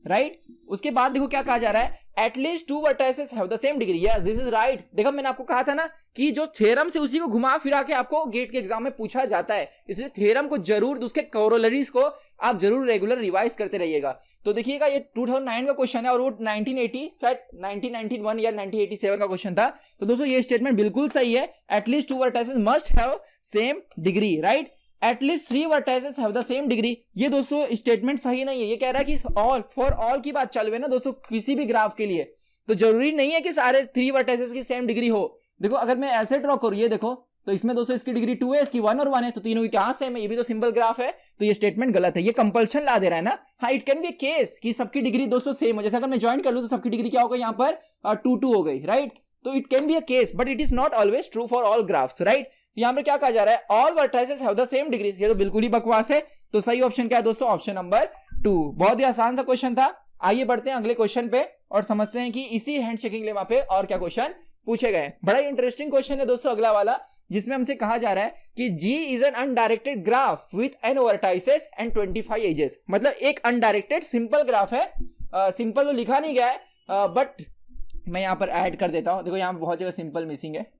राइट। उसके बाद देखो क्या कहा जा रहा है, at least 2 vertices have the same degree. Yes, this is right. देखो मैंने आपको कहा था ना कि जो थ्योरम से उसी को घुमा फिरा के आपको गेट के एग्जाम में पूछा जाता है, इसलिए थ्योरम को जरूर, उसके कोरोलरीज को आप जरूर रेगुलर रिवाइज करते रहिएगा। तो देखिएगा ये 2009 का क्वेश्चन है और वो 1980 शायद 1991 या 1987 का क्वेश्चन था। तो दोस्तों ये स्टेटमेंट बिल्कुल सही है, at least 2 vertices must have same degree, right. At least 3 vertices have the same degree, ये दोस्तों स्टेटमेंट सही नहीं है। ये कह रहा है कि ऑल फॉर ऑल की बात चल रही है ना दोस्तों, किसी भी ग्राफ के लिए, तो जरूरी नहीं है कि सारे 3 वर्टाइसेस की सेम डिग्री हो। देखो अगर मैं ऐसे ड्रॉ करूं, ये देखो, तो इसमें दोस्तों इसकी डिग्री 2 है, इसकी 1 और 1 है, तो तीनों की कहां सेम है, ये भी तो सिंपल ग्राफ है, तो ये स्टेटमेंट गलत है। ये कंपल्शन ला दे रहा है ना। हाँ, इट कैन बी केस कि सबकी डिग्री दोस्तों सेम हो, जैसे अगर मैं ज्वाइन कर लूं तो सबकी डिग्री क्या होगा, यहाँ पर 2 हो गई, राइट। तो it can be a case, but it is not always true for all graphs, right. यहां पर क्या कहा जा रहा है, all vertices have the same degree, ये तो बिल्कुल ही बकवास है। तो सही ऑप्शन क्या है दोस्तों, ऑप्शन नंबर 2। बहुत ही आसान सा क्वेश्चन था। आइए बढ़ते हैं अगले क्वेश्चन पे और समझते हैं कि इसी हैंडशेकिंग लेमा पे और क्या क्वेश्चन पूछे गए। बड़ा ही इंटरेस्टिंग क्वेश्चन है दोस्तों अगला वाला, जिसमें हमसे कहा जा रहा है कि G is an undirected graph with n vertices and 25 edges. मतलब एक अनडायरेक्टेड सिंपल ग्राफ है, सिंपल तो लिखा नहीं गया है, बट मैं यहां पर ऐड कर देता हूं। देखो यहां बहुत जगह सिंपल मिसिंग है,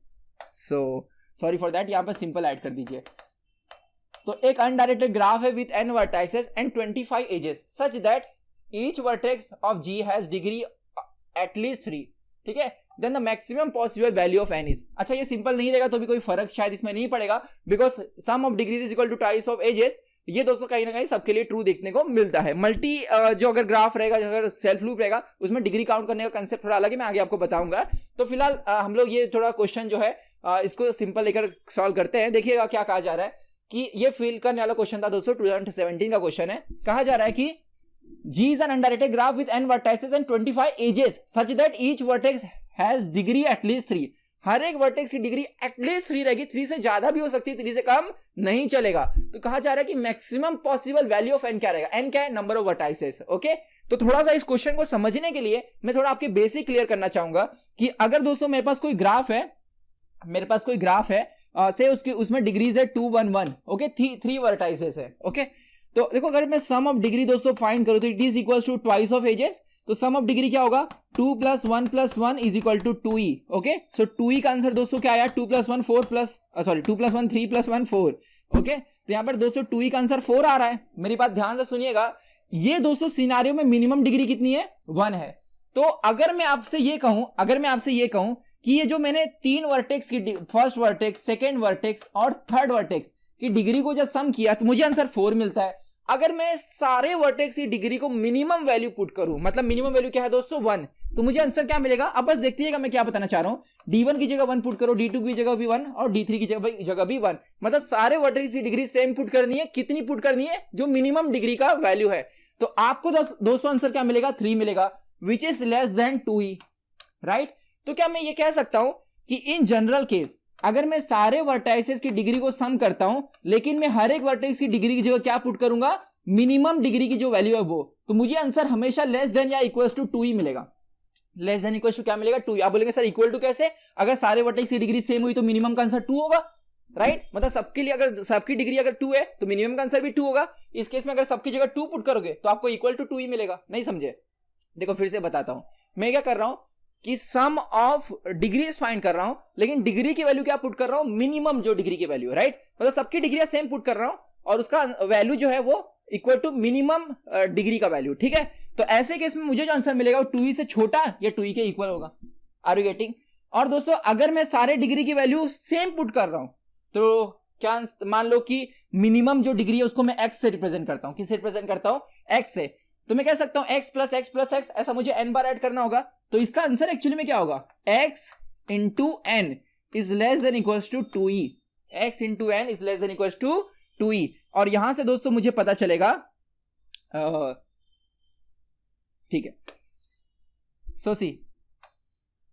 सो सॉरी फॉर दैट, यहां पर सिंपल ऐड कर दीजिए। तो एक अनडायरेक्टेड ग्राफ है with n vertices and 25 edges such that each vertex of G has degree at least 3, ठीक है। Then the maximum possible value of n is, अच्छा ये सिंपल नहीं रहेगा तो भी कोई फर्क शायद इसमें नहीं पड़ेगा, because sum of degrees is equal to twice of edges. ये दोस्तों कहीं ना कहीं सबके लिए ट्रू देखने को मिलता है। मल्टी जो अगर ग्राफ रहेगा, जो अगर सेल्फ लूप रहेगा, उसमें डिग्री काउंट करने का कंसेप्ट थोड़ा अलग है, मैं आगे आपको बताऊंगा। तो फिलहाल हम लोग ये थोड़ा क्वेश्चन जो है इसको सिंपल लेकर सॉल्व करते हैं। देखिएगा क्या कहा जा रहा है कि ये फिल करने वाला क्वेश्चन था दोस्तों, 2017 का क्वेश्चन है। कहा जा रहा है कि G is an undirected graph with n vertices and 25 edges such that each vertex has degree at least 3। हर एक वर्टेक्स की डिग्री एटलीस्ट 3 रहेगी, 3 से ज्यादा भी हो सकती है, 3 से कम नहीं चलेगा। तो कहा जा रहा है कि maximum possible value of n क्या रहेगा, n क्या है, नंबर ऑफ वर्टाइसेस। ओके, तो थोड़ा सा इस क्वेश्चन को समझने के लिए मैं थोड़ा आपके बेसिक क्लियर करना चाहूंगा कि अगर दोस्तों मेरे पास कोई ग्राफ है, से उसमें डिग्रीज है 2 1 1, ओके, 3 वर्टाइसेस है। ओके, तो देखो अगर मैं सम ऑफ डिग्री दोस्तों फाइंड करूं तो it is equal to twice of edges. तो सम ऑफ डिग्री क्या होगा, 2 + 1 + 1 is equal to 2e। Okay, so 2e का आंसर दोस्तों क्या आया, 2 + 1 4 प्लस 2 + 1 3 + 1 4। ओके, तो यहां पर दोस्तों 2e का आंसर 4 आ रहा है। मेरी बात ध्यान से सुनिएगा, ये दोस्तों सिनेरियो में मिनिमम डिग्री कितनी है, 1 है। तो अगर मैं आपसे ये कहूं कि ये जो मैंने 3 वर्टेक्स की, फर्स्ट वर्टेक्स, सेकेंड वर्टेक्स और थर्ड वर्टेक्स की डिग्री को जब सम किया तो मुझे आंसर 4 मिलता है। अगर मैं सारे वर्टेक्स की डिग्री को मिनिमम वैल्यू पुट करूं, मतलब मिनिमम वैल्यू क्या है दोस्तों 1, तो मुझे आंसर क्या मिलेगा। अब बस देखिएगा मैं क्या बताना चाह रहा हूं। D1 की जगह 1 पुट करो, D2 की जगह भी 1 और D3 की जगह भी 1, मतलब सारे वर्टेक्स की डिग्री सेम पुट करनी है। कितनी पुट करनी है? जो मिनिमम डिग्री का वैल्यू है। तो आपको दोस्तों आंसर क्या मिलेगा? 3 मिलेगा, which is less then 2e, right. तो क्या मैं ये कह सकता हूं कि इन जनरल केस अगर मैं सारे वर्टाइसेस की डिग्री को सम करता हूं, लेकिन मैं हर एक वर्टेक्स की डिग्री की जगह क्या पुट करूंगा? मिनिमम डिग्री की जो वैल्यू है वो, तो मुझे आंसर हमेशा लेस देन या इक्वल टू 2 ही मिलेगा। लेस देन इक्वल टू क्या मिलेगा? 2। आप बोलेंगे सर इक्वल टू कैसे? अगर सारे वर्टेक्स की डिग्री सेम हुई तो मिनिमम का आंसर 2 होगा, राइट। मतलब सबके लिए अगर सबकी डिग्री अगर 2 है तो मिनिमम का आंसर भी 2 होगा। इस केस में अगर सबकी जगह 2 पुट करोगे तो आपको इक्वल टू 2 ही मिलेगा। नहीं समझे? देखो फिर से बताता हूं, मैं क्या कर रहा हूं कि सम ऑफ डिग्री फाइंड कर रहा हूं, लेकिन डिग्री की वैल्यू क्या पुट कर रहा हूं? मिनिमम जो डिग्री की वैल्यू है, राइट। मतलब सबकी डिग्री सेम पुट कर रहा हूं और उसका वैल्यू जो है वो इक्वल टू मिनिमम डिग्री का वैल्यू, ठीक है। तो ऐसे केस में मुझे जो आंसर मिलेगा वो 2e से छोटा या 2e के इक्वल होगा। Are you getting? और दोस्तों अगर मैं सारे डिग्री की वैल्यू सेम पुट कर रहा हूं तो क्या, मान लो कि मिनिमम जो डिग्री है उसको मैं x से रिप्रेजेंट करता हूं। किससे रिप्रेजेंट करता हूं? x से। तो मैं कह सकता हूं x plus x plus x, ऐसा मुझे n बार ऐड करना होगा। तो इसका आंसर एक्चुअली में क्या होगा? x into n is less than equals to 2e। x into n is less than equals to 2e। और यहां से दोस्तों मुझे पता चलेगा, ठीक है, सो सी,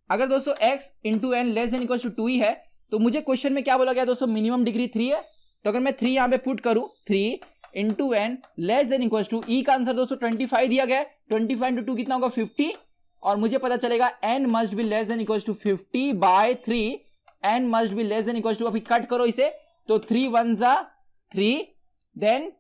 अगर दोस्तों x into n less than equals to 2e है तो मुझे क्वेश्चन में क्या बोला गया दोस्तों? मिनिमम डिग्री 3 है। तो अगर मैं 3 यहां पे पुट करूं, 3 into n less than equals to, E का आंसर दोस्तों 25 दिया गया है। 25 इंटू 2 कितना होगा? 50। और मुझे पता चलेगा n must be less than equals to 50 by 3। n must be less than equals to, अभी कट करो इसे तो 3 1 जा 3, देन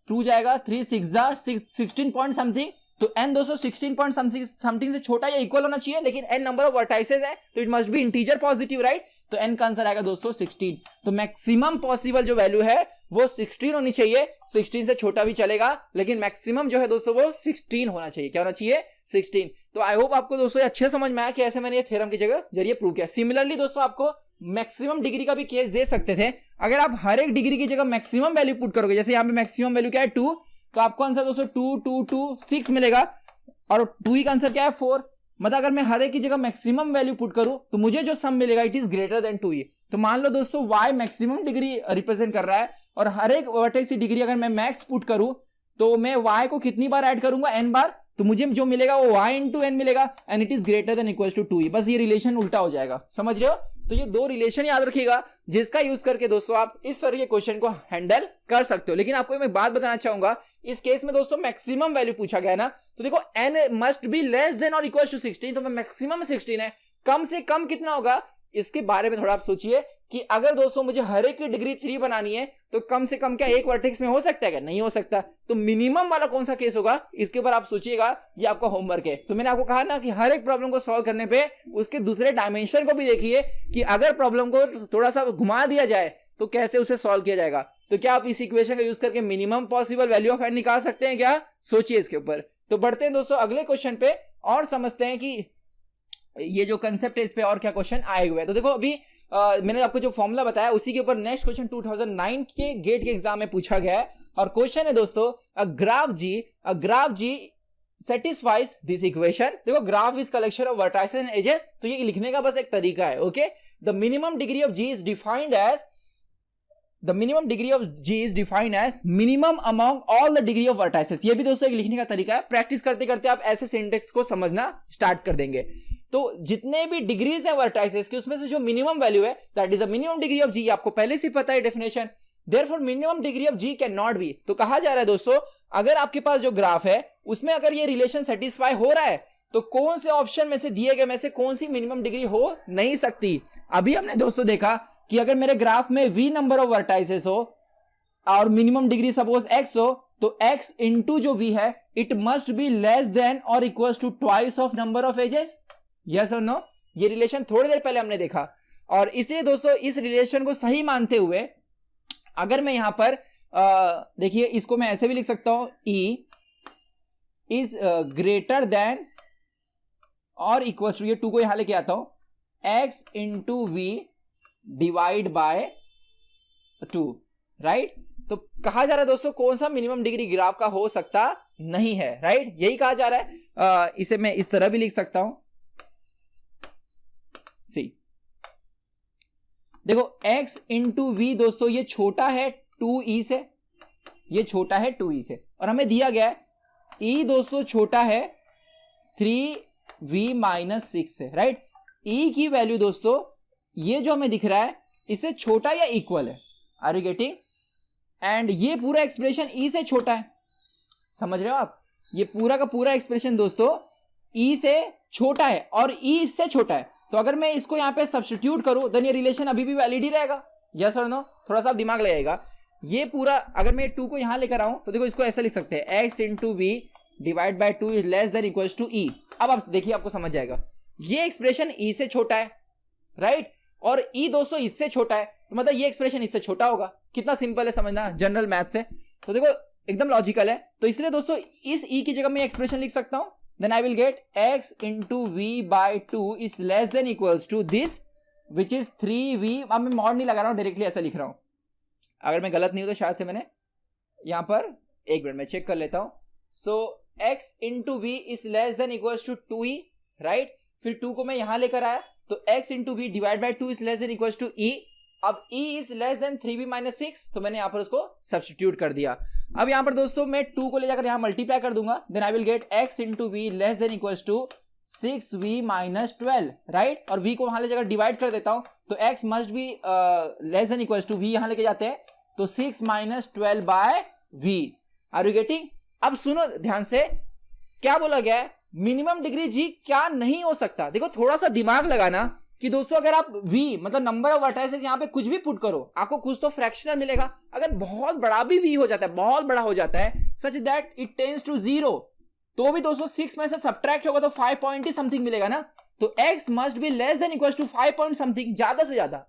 2 जाएगा, 3 6 जा 16 पॉइंट समथिंग। तो n दोस्तों 16 पॉइंट समथिंग से छोटा या इक्वल होना चाहिए, लेकिन n नंबर ऑफ वर्टाइसेस है तो it must B integer positive, right. तो n का आंसर आएगा दोस्तों 16। तो मैक्सिमम पॉसिबल जो वैल्यू है वो 16 होनी चाहिए। 16 से छोटा भी चलेगा, लेकिन मैक्सिमम जो है दोस्तों वो 16 होना चाहिए। क्या होना चाहिए? 16। तो आई होप आपको दोस्तों अच्छे समझ में आया कि ऐसे मैंने ये थ्योरम की जगह जरिए प्रूव किया। सिमिलरली दोस्तों आपको मैक्सिमम डिग्री का भी केस दे सकते थे। अगर आप हर एक डिग्री की जगह मैक्सिमम वैल्यू पुट करोगे, जैसे यहाँ पे मैक्सिमम वैल्यू क्या है? 2, तो आपको आंसर दोस्तों 2 2 2 6 मिलेगा। और 2e का आंसर क्या है? 4। मतलब अगर मैं हर एक की जगह मैक्सिमम वैल्यू पुट करूं तो मुझे जो सम मिलेगा it is greater then 2e। तो मान लो दोस्तों y मैक्सिमम डिग्री रिप्रेजेंट कर रहा है और हर एक वर्टेक्स की डिग्री अगर मैं मैक्स पुट करूं तो मैं y को कितनी बार ऐड करूंगा? n बार। तो मुझे जो मिलेगा वो y इंटू n मिलेगा and it is greater than equals to 2e। बस ये रिलेशन उल्टा हो जाएगा, समझ रहे हो? तो ये 2 रिलेशन याद रखिएगा जिसका यूज करके दोस्तों आप इस तरह के क्वेश्चन को हैंडल कर सकते हो। लेकिन आपको मैं बात बताना चाहूंगा, इस केस में दोस्तों मैक्सिमम वैल्यू पूछा गया ना, तो देखो n must be less than और इक्वल टू 16, तो मैं मैक्सिमम 16 है। कम से कम कितना होगा इसके बारे में थोड़ा आप सोचिए कि अगर दोस्तों मुझे हर एक की डिग्री 3 बनानी है तो कम से कम क्या एक वर्टेक्स में हो सकता है क्या? नहीं हो सकता। तो मिनिमम वाला कौन सा केस होगा इसके ऊपर आप सोचिएगा, ये आपका होमवर्क है। तो मैंने आपको कहा ना कि हर एक प्रॉब्लम को सॉल्व करने पे उसके दूसरे डायमेंशन को भी देखिए कि अगर प्रॉब्लम को थोड़ा सा घुमा दिया जाए तो कैसे उसे सॉल्व किया जाएगा। तो क्या आप इस इक्वेशन का यूज करके minimum possible value of n निकाल सकते हैं क्या? सोचिए इसके ऊपर। तो बढ़ते हैं दोस्तों अगले क्वेश्चन पे और समझते हैं कि ये जो कंसेप्ट है इस पे और क्या क्वेश्चन आए हुए हैं। तो देखो अभी मैंने आपको जो फॉर्मूला बताया उसी के ऊपर नेक्स्ट क्वेश्चन 2009 के गेट के एग्जाम में पूछा गया है और क्वेश्चन है दोस्तों a graph G satisfies this equation. देखो graph is collection of vertices and edges, तो ये लिखने का बस एक तरीका है। Okay, the minimum degree of G is defined as minimum among all the degree of vertices। ये भी दोस्तों एक लिखने का तरीका है। प्रैक्टिस करते करते आप ऐसे सिंटेक्स को समझना स्टार्ट कर देंगे। तो जितने भी डिग्रीज है वर्टाइसेस की उसमें से जो मिनिमम वैल्यू है that is the minimum degree of G. आपको पहले से पता है definition. Therefore minimum degree of G can not be. तो कहा जा रहा है दोस्तों अगर आपके पास जो ग्राफ है उसमें अगर ये रिलेशन सेटिस्फाई हो रहा है तो कौन से ऑप्शन में से दिए गए में से कौन सी मिनिमम डिग्री हो नहीं सकती। अभी हमने दोस्तों देखा कि अगर मेरे ग्राफ में v नंबर ऑफ वर्टाइसेस हो और मिनिमम डिग्री सपोज x हो तो x इंटू जो v है it must be less than और equals to twice of number of edges. Yes और नो? ये रिलेशन थोड़ी देर पहले हमने देखा और इसलिए दोस्तों इस रिलेशन को सही मानते हुए अगर मैं यहां पर देखिए इसको मैं ऐसे भी लिख सकता हूं e इज ग्रेटर देन और इक्वल्स टू, ये 2 को यहां लेके आता हूं, x into v divide by 2, right. तो कहा जा रहा है दोस्तों कौन सा मिनिमम डिग्री ग्राफ का हो सकता नहीं है, राइट, यही कहा जा रहा है। इसे मैं इस तरह भी लिख सकता हूं, सी देखो x इंटू वी दोस्तों ये छोटा है 2e से, ये छोटा है 2e से, और हमें दिया गया है e दोस्तों छोटा है 3v माइनस 6 से, राइट। e की वैल्यू दोस्तों ये जो हमें दिख रहा है इससे छोटा या इक्वल है, आर यू गेटिंग, एंड ये पूरा एक्सप्रेशन e से छोटा है, समझ रहे हो आप, ये पूरा का पूरा एक्सप्रेशन दोस्तों e से छोटा है और e इससे छोटा है। तो अगर मैं इसको यहां पे सब्स्टिट्यूट करूं देन ये रिलेशन अभी भी वैलिड ही रहेगा, यस और नो, थोड़ा सा दिमाग लगाइएगा। ये पूरा अगर मैं 2 को यहां लेकर आऊं तो देखो इसको ऐसा लिख सकते हैं x into v divide by 2 is less than equals to e। अब आप देखिए आपको समझ जाएगा, ये एक्सप्रेशन e से छोटा है, राइट, और e दोस्तों इससे छोटा है, तो मतलब ये एक्सप्रेशन इससे छोटा होगा। कितना सिंपल है समझना जनरल मैथ से, तो देखो एकदम लॉजिकल है। तो इसलिए दोस्तों इस e की जगह मैं एक्सप्रेशन लिख सकता हूं, then I will get x into v by 2 is less than equals to this which is 3v। अब मैं मॉड नहीं लगा रहा हूं, डायरेक्टली ऐसा लिख रहा हूं, अगर मैं गलत नहीं हूं तो शायद से मैंने यहां पर, एक मिनट में चेक कर लेता हूं। So x into v is less than equals to 2e, right, फिर 2 को मैं यहां लेकर आया तो x into v divide by 2 is less than equals to e। अब e is less than 3v minus 6, तो मैंने यहां पर उसको सब्स्टिट्यूट कर दिया। अब यहां पर दोस्तों मैं 2 को ले जाकर यहां मल्टीप्लाई कर दूंगा, then I will get x into v less than equals to 6v minus 12, right, और v को वहां ले जाकर डिवाइड कर देता हूं तो x must be less than equals to v यहां लेके जाते हैं तो 6 माइनस 12 by v, are you getting. अब सुनो ध्यान से, क्या बोला गया है, मिनिमम डिग्री g क्या नहीं हो सकता। देखो थोड़ा सा दिमाग लगाना कि दोस्तों अगर आप v मतलब नंबर ऑफ वर्टाइसेस यहां पे कुछ भी पुट करो आपको कुछ तो फ्रैक्शनल मिलेगा। अगर बहुत बड़ा भी v हो जाता है, बहुत बड़ा हो जाता है such that it tends to 0, तो भी दोस्तों 6 में से सब्ट्रैक्ट होगा तो 5 पॉइंट ही समथिंग मिलेगा ना। तो x must be less than equals to 5 point something, ज्यादा से ज्यादा,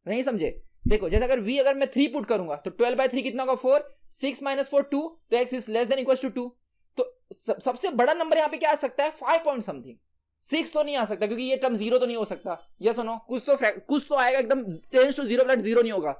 नहीं समझे। देखो जैसे अगर v अगर मैं 3 पुट करूंगा तो 12 बाय 3 कितना होगा 4, 6 माइनस 4 2, तो x is less than equals to 2। तो सबसे बड़ा नंबर यहां पे क्या आ सकता है 5 पॉइंट समथिंग, 6 तो नहीं आ सकता क्योंकि ये टर्म 0 तो नहीं हो सकता, यस और नो, कुछ तो आएगा, एकदम टेंड्स टू 0 0 नहीं होगा।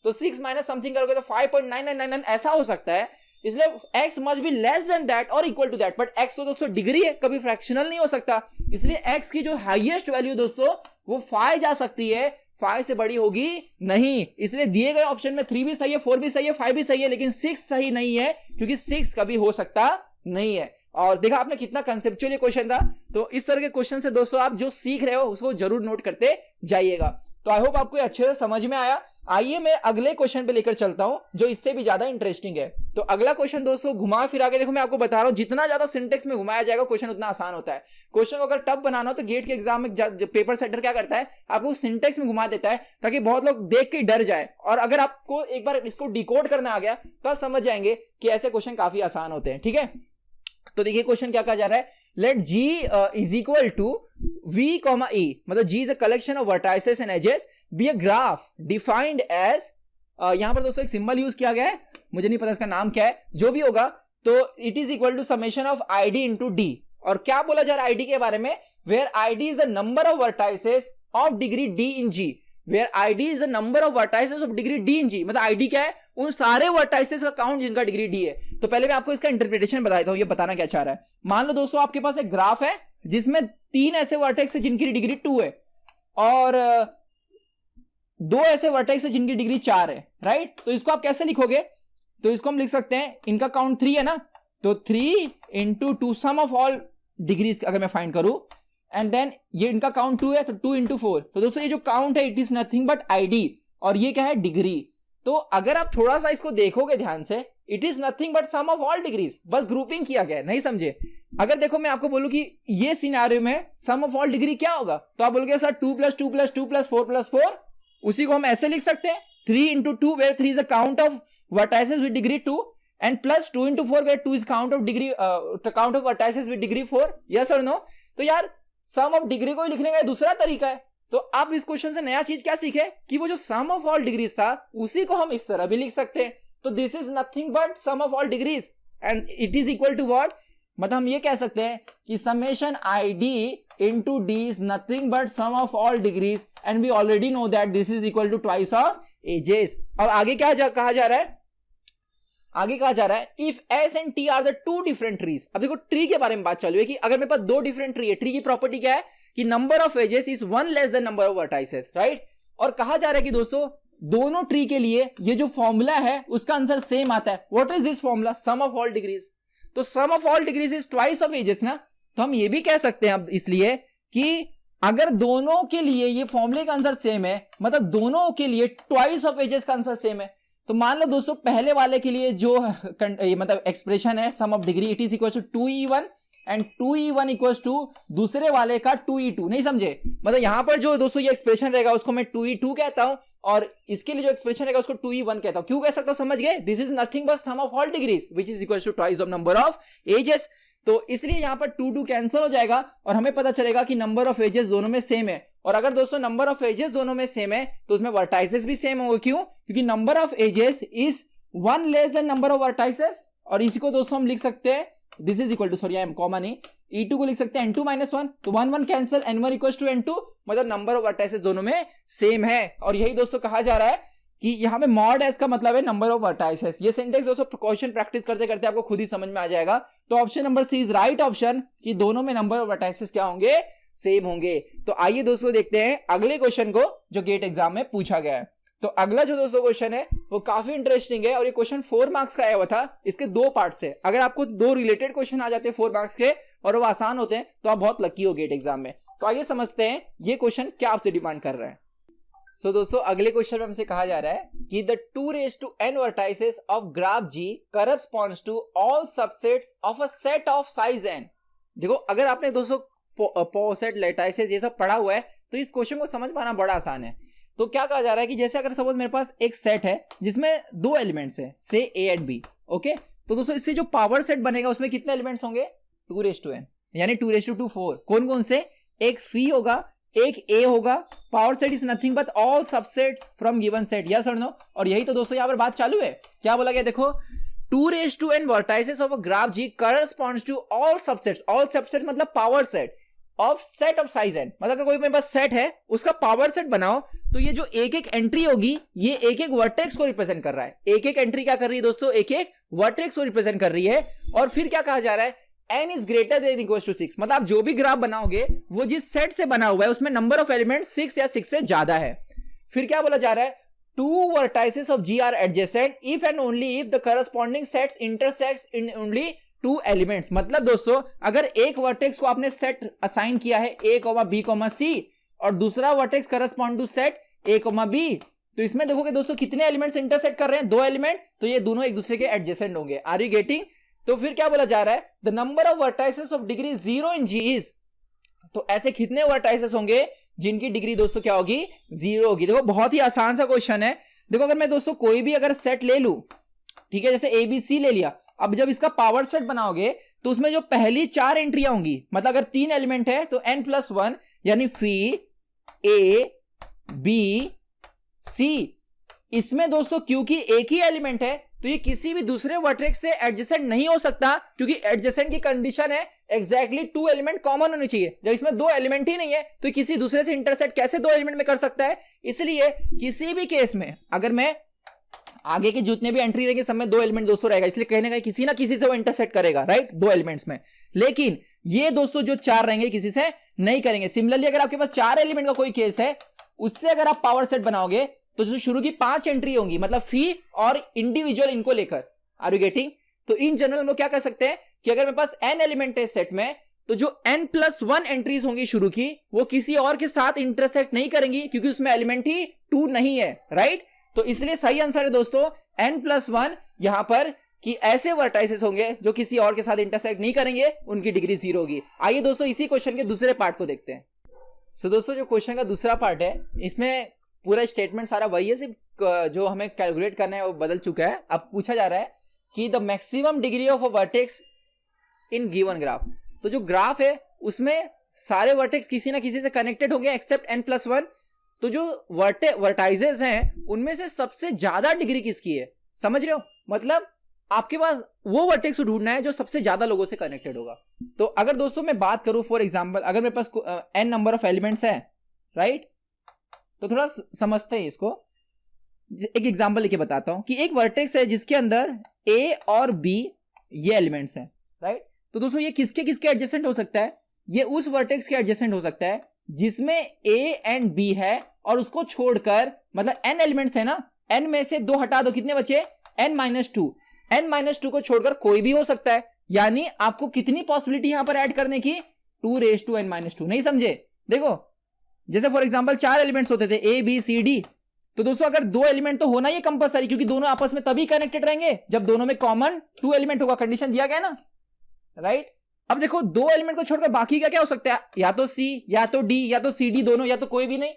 तो 6 माइनस समथिंग करोगे तो 5.9999 ऐसा हो सकता है, इसलिए x must be less than that और equal to that. But x तो दोस्तों डिग्री है, कभी फ्रैक्शनल नहीं हो सकता, इसलिए x की जो हाईएस्ट वैल्यू दोस्तों वो 5 जा सकती है, 5 से बड़ी होगी नहीं। इसलिए दिए गए ऑप्शन में 3 भी सही है, 4 भी सही है, 5 भी सही है, लेकिन 6 सही नहीं है क्योंकि 6 कभी हो सकता नहीं है। और देखा आपने कितना कंसेप्चुअल ये क्वेश्चन था। तो इस तरह के क्वेश्चन से दोस्तों आप जो सीख रहे हो उसको जरूर नोट करते जाइएगा। तो आई होप आपको अच्छे से समझ में आया। आइए मैं अगले क्वेश्चन पे लेकर चलता हूं जो इससे भी ज्यादा इंटरेस्टिंग है। तो अगला क्वेश्चन दोस्तों घुमा फिरा के देखो, मैं आपको बता रहा हूं जितना ज्यादा सिंटेक्स में घुमाया जाएगा क्वेश्चन उतना आसान होता है। क्वेश्चन को अगर टफ बनाना हो तो गेट के एग्जाम में पेपर सेटर क्या करता है, आपको सिंटेक्स में घुमा देता है ताकि बहुत लोग देख के डर जाए। और अगर आपको एक बार इसको डिकोड करना आ गया तो आप समझ जाएंगे कि ऐसे क्वेश्चन काफी आसान होते हैं। ठीक है, तो देखिए क्वेश्चन क्या कहा जा रहा है, let g is equal to v, e, मतलब g is a collection of vertices and edges, be a graph defined edge, यहां पर दोस्तों एक सिंबल यूज किया गया है, मुझे नहीं पता इसका नाम क्या है, जो भी होगा, तो it is equal to summation of id into d। और क्या बोला जा रहा है id के बारे में, where id is the number of vertices of degree d in g, where id is the number of vertices of degree d in g, मतलब id क्या है, उन सारे वर्टाइसेस का काउंट जिनका डिग्री d है। तो पहले मैं आपको इसका इंटरप्रिटेशन बता देता हूं, ये बताना क्या चाह रहा है। मान लो दोस्तों आपके पास एक ग्राफ है जिसमें 3 ऐसे वर्टेक्स है जिनकी डिग्री 2 है और 2 ऐसे वर्टेक्स है जिनकी डिग्री 4 है, राइट। तो इसको आप कैसे लिखोगे, तो इसको हम लिख सकते हैं, इनका काउंट 3 है ना, तो 3 into 2 sum of all degrees अगर मैं फाइंड करूं, एंड देन ये इनका काउंट 2 है तो 2 इंटू 4, तो दोस्तों ये जो काउंट है it is nothing but id, और ये क्या है डिग्री। तो अगर आप थोड़ा सा इसको देखोगे ध्यान से, it is nothing but sum of all degrees, बस ग्रुपिंग किया गया है, नहीं समझे। अगर देखो मैं आपको बोलूं कि ये सिनेरियो में सम ऑफ ऑल डिग्री क्या होगा, तो आप बोलोगे सर 2 + 2 + 2 + 4 + 4, उसी को हम ऐसे लिख सकते हैं 3 into 2 where 3 is the count of vertices with degree 2 and plus 2 into 4 where 2 is count of degree count of vertices with degree 4, yes और नो। तो यार सम ऑफ डिग्री को लिखने का दूसरा तरीका है। तो आप इस क्वेश्चन से नया चीज क्या सीखे कि वो जो सम ऑफ ऑल डिग्रीज था उसी को हम इस तरह भी लिख सकते हैं। तो this is nothing but sum of all degrees and it is equal to what, मतलब हम ये कह सकते हैं कि summation i d into d is nothing but sum of all degrees and we already know that this is equal to twice of edges. अब आगे क्या कहा जा रहा है, आगे कहा जा रहा है if S and T R the two different trees. अब देखो ट्री के बारे में बात चालू है कि अगर मेरे पास दो डिफरेंट ट्री है, ट्री की प्रॉपर्टी क्या है कि number of edges is one less than number of vertices, right. और कहा जा रहा है कि दोस्तों दोनों ट्री के लिए ये जो फॉर्मूला है उसका आंसर सेम आता है। What is this formula, sum of all degrees. तो sum of all degrees is twice of edges ना, तो हम ये भी कह सकते हैं अब इसलिए कि अगर दोनों के लिए ये फॉर्मूले का आंसर सेम है, मतलब दोनों के लिए ट्वाइस ऑफ एजेस का आंसर सेम है, तो मान लो दोस्तों पहले वाले के लिए जो मतलब एक्सप्रेशन है sum of degree it is equal to 2e1 and 2e1 equal to दूसरे वाले का 2e2। नहीं समझे, मतलब यहां पर जो दोस्तों ये एक्सप्रेशन रहेगा उसको मैं 2e2 कहता हूं और इसके लिए जो एक्सप्रेशन रहेगा उसको 2e1 कहता हूं। क्यों कह सकता हूं, समझ गए, this is nothing but sum of all degrees which is equal to twice of number of edges. तो इसलिए यहां पर 2 कैंसिल हो जाएगा और हमें पता चलेगा कि नंबर ऑफ एजेस दोनों में सेम है। और अगर दोस्तों नंबर ऑफ एजेस दोनों में सेम है तो उसमें वर्टाइसेस भी सेम होंगे। क्यों, क्योंकि number of edges is one less than number of vertices. और इसी को दोस्तों हम लिख सकते हैं this is equal to, sorry I am comma नहीं, E2 को लिख सकते हैं N2 - 1, तो 1 cancel, N1 equal to N2, मतलब नंबर ऑफ वर्टाइसेस दोनों में सेम है। और यही दोस्तों कहा जा रहा है कि यहां पे मॉड एस का मतलब है नंबर ऑफ वर्टाइसेस। ये सिंटेक्स दोस्तों क्वेश्चन प्रैक्टिस करते करते आपको खुद ही समझ में आ जाएगा। तो option number C is right option कि दोनों में नंबर ऑफ वर्टाइसेस क्या होंगे, सेम होंगे। तो आइए दोस्तों देखते हैं अगले क्वेश्चन को जो गेट एग्जाम में पूछा गया है। तो अगला जो दोस्तों क्वेश्चन है वो काफी इंटरेस्टिंग है और ये क्वेश्चन 4 मार्क्स का आया हुआ था। इसके दो पार्ट से अगर आपको दो रिलेटेड क्वेश्चन आ जाते हैं 4 मार्क्स के और वो आसान होते हैं तो आप बहुत लकी हो गेट एग्जाम में। तो आइए समझते हैं ये क्वेश्चन क्या आपसे डिमांड कर रहा है। सो दोस्तों अगले क्वेश्चन में हमसे कहा जा रहा है कि the 2n vertices of graph G corresponds to all subsets of a set of size n। देखो अगर आपने दोस्तों पोसेट लैटाइसेस ये सब पढ़ा हुआ है तो इस क्वेश्चन को समझ पाना बड़ा आसान है। तो क्या कहा जा रहा है कि जैसे अगर सपोज मेरे पास एक सेट है जिसमें दो एलिमेंट्स है से A एंड B, ओके, तो दोस्तों इससे जो पावर सेट बनेगा उसमें कितने एलिमेंट्स होंगे, 2n यानी 2 कौन कौन से, एक फी होगा, एक A होगा। Power set is nothing but all subsets from given set, yes और नो। और यही तो दोस्तों यहाँ पर बात चालू है। क्या बोला गया, देखो 2n vertices of a graph G corresponds to all subsets, all subset मतलब power set of set of size n। मतलब अगर कोई मेरे पास सेट है उसका पावर सेट बनाओ तो ये जो एक एक एंट्री होगी ये एक एक वर्टेक्स को रिप्रेजेंट कर रहा है। एक एक एंट्री क्या कर रही है दोस्तों, एक एक वर्टेक्स को रिप्रेजेंट कर रही है। और फिर क्या कहा जा रहा है, n is greater than equal to 6, मतलब आप जो भी ग्राफ बनाओगे वो जिस सेट से बना हुआ है उसमें नंबर ऑफ एलिमेंट 6 या 6 से ज्यादा है। फिर क्या बोला जा रहा है, 2 vertices of G are adjacent if and only if the corresponding sets intersects in only 2 elements। मतलब दोस्तों अगर एक वर्टेक्स को आपने सेट असाइन किया है A, B, C और दूसरा vertex correspond to set A, B, तो इसमें देखोगे दोस्तों कितने एलिमेंट्स इंटरसेक्ट कर रहे हैं, 2 एलिमेंट, तो ये दोनों एक दूसरे के एडजेसेंट होंगे। Are you getting. तो फिर क्या बोला जा रहा है, the number of vertices of degree 0 in G is, तो ऐसे कितने वर्टाइसेस होंगे जिनकी डिग्री दोस्तों क्या होगी, 0 होगी। देखो बहुत ही आसान सा क्वेश्चन है। देखो अगर मैं दोस्तों कोई भी अगर सेट ले लूं, ठीक है, जैसे ABC ले लिया, अब जब इसका पावर सेट बनाओगे तो उसमें जो पहली 4 एंट्रियां होंगी, मतलब अगर 3 एलिमेंट है तो n+1 यानी फी A, B, C। इसमें दोस्तों क्योंकि एक ही एलिमेंट है तो ये किसी भी दूसरे वर्टेक्स से एडजेसेंट नहीं हो सकता, क्योंकि एडजेसेंट की कंडीशन है एग्जैक्टली 2 एलिमेंट कॉमन होने चाहिए। जब इसमें 2 एलिमेंट ही नहीं है तो किसी दूसरे से इंटरसेक्ट कैसे 2 एलिमेंट में कर सकता है। इसलिए किसी भी केस में अगर मैं आगे के जितने भी एंट्री रहेंगे सब में 2 एलिमेंट दोस्तों रहेगा, इसलिए कहने का किसी ना किसी से वो इंटरसेक्ट करेगा, राइट, 2 एलिमेंट्स में। लेकिन ये दोस्तों जो 4 रहेंगे किसी से नहीं करेंगे। सिमिलरली अगर आपके पास 4 एलिमेंट का कोई केस है उससे अगर आप पावर सेट बनाओगे तो जो शुरू की 5 एंट्री होंगी मतलब फी और इंडिविजुअल इनको लेकर, आर यू गेटिंग। तो इन जनरल हम लोग क्या कर सकते हैं कि अगर मेरे पास n एलिमेंट है सेट में तो जो n+1 एंट्रीज होंगी शुरू की वो किसी और के साथ इंटरसेक्ट नहीं करेंगी क्योंकि उसमें एलिमेंट ही 2 नहीं है, राइट। तो इसलिए सही आंसर है दोस्तों n+1 यहां पर कि ऐसे वर्टाइसेस होंगे जो किसी और के साथ इंटरसेक्ट नहीं करेंगे, उनकी डिग्री 0 होगी। आइए दोस्तों इसी क्वेश्चन के दूसरे पार्ट को देखते हैं। सो दोस्तों जो क्वेश्चन का दूसरा पार्ट है इसमें पूरा स्टेटमेंट सारा वही है, सिर्फ जो हमें कैलकुलेट करना है वो बदल चुका है। अब पूछा जा रहा है कि the maximum degree of a vertex in given graph. तो जो ग्राफ है उसमें सारे वर्टेक्स किसी ना किसी से कनेक्टेड होंगे एक्सेप्ट n+1। तो जो वर्टाइजेस हैं उनमें से सबसे ज्यादा डिग्री किसकी है, समझ रहे हो, मतलब आपके पास वो वर्टेक्स को ढूंढना है जो सबसे ज्यादा लोगों से कनेक्टेड होगा। तो अगर दोस्तों मैं बात करूं फॉर एग्जांपल, अगर मेरे पास n नंबर ऑफ एलिमेंट्स है, राइट, तो थोड़ा समझते हैं इसको। एक एग्जांपल लेके बताता हूं कि एक वर्टेक्स है जिसके अंदर a और b ये एलिमेंट्स हैं, राइट। तो दोस्तों ये किसके किसके एडजेसेंट हो सकता है? ये उस वर्टेक्स के एडजेसेंट हो सकता है जिसमें a एंड b है, और उसको छोड़कर, मतलब n एलिमेंट्स है ना, n में से 2 हटा दो, कितने बचे? n-2। n-2 को छोड़कर कोई भी हो सकता है, यानी आपको कितनी पॉसिबिलिटी यहां पर ऐड करने की? 2n-2। नहीं समझे? देखो जैसे फॉर एग्जांपल 4 एलिमेंट्स होते थे a b c d, तो दोस्तों अगर 2 एलिमेंट तो होना ही कंपलसरी, क्योंकि दोनों आपस में तभी कनेक्टेड रहेंगे जब दोनों में कॉमन 2 एलिमेंट होगा, कंडीशन दिया गया ना, राइट। अब देखो 2 एलिमेंट को छोड़कर बाकी का क्या हो सकता है? या तो c, या तो d, या तो cd, दोनों, या तो कोई भी नहीं।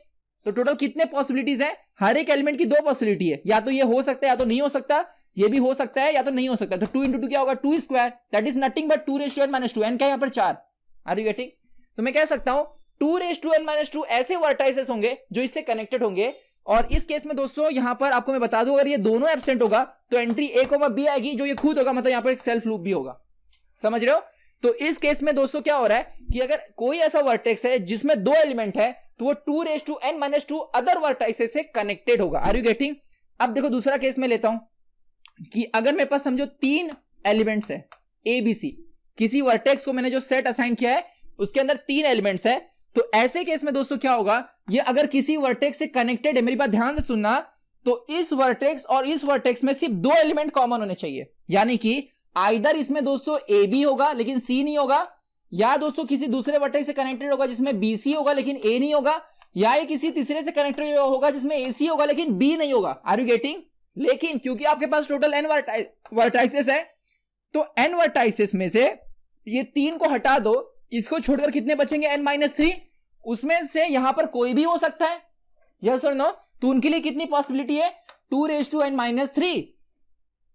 तो टोटल कितने पॉसिबिलिटीज हैं? हर एक एलिमेंट की 2 पॉसिबिलिटी है, या तो ये हो सकता है या तो नहीं हो सकता, ये भी हो सकता है या तो नहीं हो सकता। तो 2 × 2 क्या होगा? 2 square, that is nothing but 2n-2। n क्या है यहाँ पर? 4। Are you getting? तो मैं कह सकता हूं 2n-2 ऐसे वर्टाइसेस होंगे जो इससे कनेक्टेड होंगे, और इस केस में दोस्तों यहां पर आपको मैं बता दूं, अगर ये दोनों एब्सेंट होगा तो एंट्री a, b आएगी, जो ये खुद होगा, मतलब यहां पर एक सेल्फ लूप भी होगा। समझ रहे हो? तो इस केस में दोस्तों क्या हो रहा है कि अगर कोई ऐसा वर्टेक्स है जिसमें 2 एलिमेंट है, तो वो 2n-2 अदर वर्टाइसेस से कनेक्टेड होगा। Are you getting? अब देखो दूसरा केस में लेता हूं कि अगर मेरे पास समझो 3 एलिमेंट्स है a b c, किसी वर्टेक्स को मैंने जो सेट असाइन किया है उसके अंदर 3 एलिमेंट्स है, तो ऐसे केस में दोस्तों क्या होगा, ये अगर किसी वर्टेक्स से कनेक्टेड है, मेरी बात ध्यान से सुनना, तो इस वर्टेक्स और इस वर्टेक्स में सिर्फ 2 एलिमेंट कॉमन होने चाहिए, यानी कि आइदर इसमें दोस्तों ए बी होगा लेकिन सी नहीं होगा, या दोस्तों किसी दूसरे वर्टेक्स से कनेक्टेड होगा जिसमें बी सी होगा लेकिन ए नहीं होगा, या ये किसी तीसरे से कनेक्टेड होगा जिसमें ए सी होगा लेकिन बी नहीं होगा। Are you getting? लेकिन क्योंकि आपके पास टोटल n वर्टाइसेस है, तो n वर्टाइसेस में से ये 3 को हटा दो, इसको छोड़कर कितने बचेंगे? n-3। उसमें से यहां पर कोई भी हो सकता है, यस और नो? तो उनके लिए कितनी पॉसिबिलिटी है? 2n-3।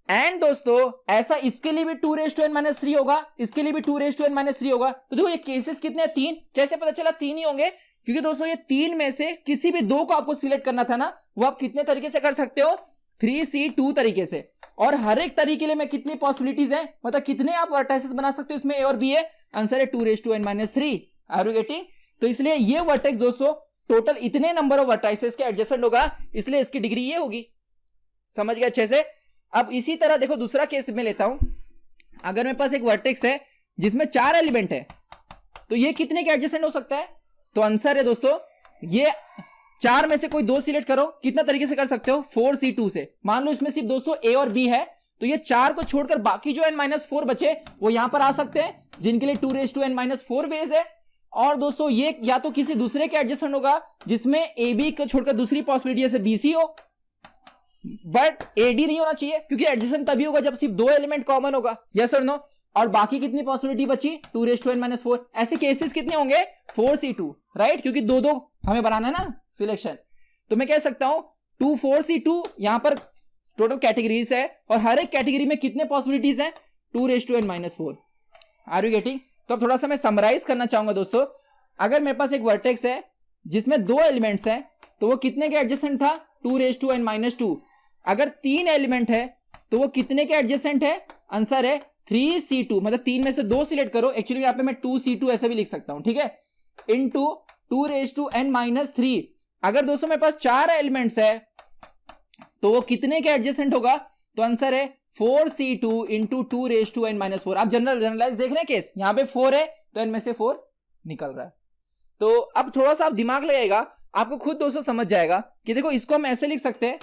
एंड दोस्तों ऐसा इसके लिए भी 2n-3 होगा, इसके लिए भी 2n-3 होगा। तो देखो ये केसेस कितने हैं? 3। कैसे पता चला 3 ही होंगे? क्योंकि दोस्तों ये 3 में से किसी भी 2 को आपको सिलेक्ट करना था ना, वो आप कितने तरीके से कर सकते हो? 3C2 तरीके से। और हर एक तरीके के लिए मैं कितनी पॉसिबिलिटीज है, मतलब कितने आप वर्टाइसेस बना सकते हो इसमें a और b है? आंसर है 2n-3। Are you getting? तो इसलिए ये वर्टेक्स दोस्तों टोटल इतने नंबर ऑफ वर्टाइसेस के एडजेसेंट होगा, इसलिए इसकी डिग्री ये होगी। समझ गया अच्छे से? अब इसी तरह देखो दूसरा केस में लेता हूं, अगर मेरे पास एक वर्टेक्स है जिसमें 4 एलिमेंट है, तो ये कितने के एडजेसेंट हो सकता है? तो आंसर है दोस्तों ये 4 में से कोई 2 सिलेक्ट करो। कितना तरीके से कर सकते हो? 4C2 से। मान लो इसमें सिर्फ दोस्तों a और b है, तो ये 4 को छोड़कर बाकी जो n-4 बचे वो यहां पर आ सकते हैं, जिनके लिए 2n-4 वेज है। और दोस्तों ये या तो किसी दूसरे के एडजेसेंट होगा जिसमें ए बी को छोड़कर दूसरी पॉसिबिलिटी जैसे बी सी हो, बट एडी नहीं होना चाहिए, क्योंकि एडजेसेंट तभी होगा जब सिर्फ 2 एलिमेंट कॉमन होगा। यस और नो? और बाकी कितनी पॉसिबिलिटी बची? 2n-4। ऐसे केसेस कितने होंगे? 4C2, राइट, क्योंकि 2-2 हमें बनाना है ना सिलेक्शन। तो मैं कह सकता हूं 4C2 यहां पर टोटल कैटेगरीज है, और हर एक कैटेगरी में कितने पॉसिबिलिटीज हैं? 2n-4। Are you getting? तो अब थोड़ा सा मैं समराइज करना चाहूंगा दोस्तों। अगर मेरे पास एक वर्टेक्स है जिसमें 2 एलिमेंट्स हैं, तो वो कितने के एडजेसेंट था? 2n-2। अगर 3 एलिमेंट है तो वो कितने के एडजेसेंट है? आंसर है 3C2, मतलब 3 में से 2 सिलेक्ट करो। एक्चुअली यहाँ पे मैं 2C2 ऐसा भी लिख सकता हूं, ठीक है, इंटू 2n-3। अगर दोस्तों मेरे पास 4 एलिमेंट्स है तो वो कितने के एडजेसेंट होगा? तो आंसर है 4C2 इंटू 2n-4। आप जनरलाइज देख रहे हैं केस, यहां पे 4 है तो n में से 4 निकल रहा है। तो अब थोड़ा सा आप दिमाग लगाइएगा, आपको खुद दोस्तों समझ जाएगा कि देखो इसको हम ऐसे लिख सकते हैं,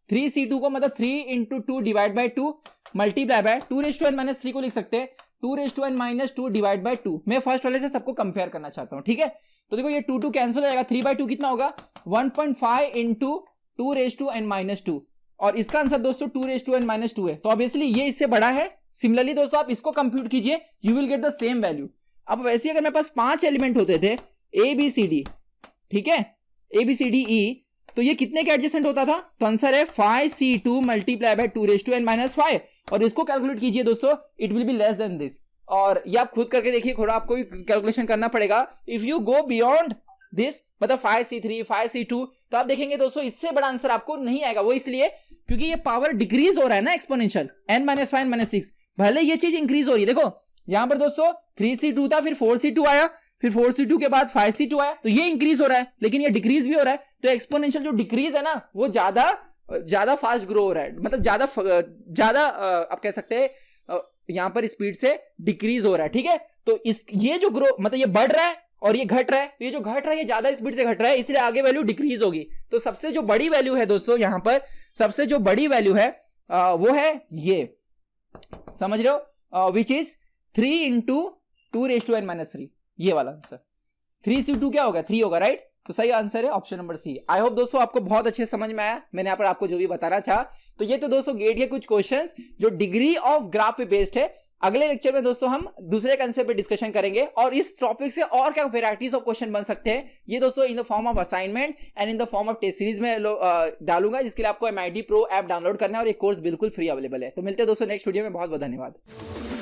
3C2 को मतलब 3 into 2 divide by 2 multiply by 2n-3 को लिख सकते हैं 2n-2 डिवाइड बाई 2। मैं फर्स्ट वाले से सबको कंपेयर करना चाहता हूं, ठीक है। तो देखो ये 2 कैंसिल हो जाएगा, 3/2 कितना होगा? 1.5 इंटू 2n-2, और इसका आंसर दोस्तों 2n-2 है। तो ऑब्वियसली ये इससे बड़ा है। सिमिलरली दोस्तों आप इसको कंप्यूट कीजिए, you will get the same value. अब वैसे अगर मेरे पास 5 एलिमेंट होते थे ABCD, ठीक है, ABCDE, तो ये कितने के एडजेसेंट होता था? तो आंसर है 5C2 मल्टीप्लाई बाय 2n-5, और इसको कैलकुलेट कीजिए दोस्तों, it will be less then this. और ये आप खुद करके देखिए, थोड़ा आपको कैलकुलेशन करना पड़ेगा। If you go beyond this, मतलब 5c3 5c2, तो आप देखेंगे दोस्तों इससे बड़ा आंसर आपको नहीं आएगा। वो इसलिए क्योंकि ये पावर डिक्रीज हो रहा है ना, एक्सपोनेंशियल n-5 n-6, भले ये चीज इंक्रीज हो रही है। देखो यहां पर दोस्तों 3c2 था, फिर 4c2 आया, फिर 4c2 के बाद 5c2 आया, तो ये इंक्रीज हो रहा है, लेकिन ये डिक्रीज भी हो रहा है। तो एक्सपोनेंशियल जो डिक्रीज है ना, वो ज्यादा फास्ट ग्रो हो रहा है, मतलब ज्यादा आप कह सकते हैं यहां पर स्पीड से डिक्रीज हो रहा है, ठीक है। तो ये जो ग्रो मतलब ये बढ़ रहा है और ये घट रहा है, तो ये जो घट रहा है ये ज्यादा स्पीड से घट रहा है, इसलिए आगे वैल्यू डिक्रीज होगी। तो सबसे जो बड़ी वैल्यू है दोस्तों, यहां पर सबसे जो बड़ी वैल्यू है वो है ये, समझ रहे हो, विच इज 3 × 2⁻⁻3, ये वाला आंसर। 3c2 क्या होगा, 3 होगा, राइट। तो सही आंसर है option number C. I hope दोस्तों आपको बहुत अच्छे समझ में आया, मैंने यहाँ पर आपको जो भी बताना चाहा। तो ये तो दोस्तों गेट के कुछ क्वेश्चंस जो डिग्री ऑफ ग्राफ पे बेस्ड है। अगले लेक्चर में दोस्तों हम दूसरे कंसेप्ट पे डिस्कशन करेंगे और इस टॉपिक से और क्या वेराइटीज ऑफ क्वेश्चन बन सकते हैं, ये दोस्तों in the form of assignment and in the form of test series में डालूंगा, जिसके लिए आपको MIT Pro ऐप डाउनलोड करना है और ये कोर्स बिल्कुल फ्री अवेलेबल है। तो मिलते हैं दोस्तों नेक्स्ट वीडियो में, बहुत बहुत धन्यवाद।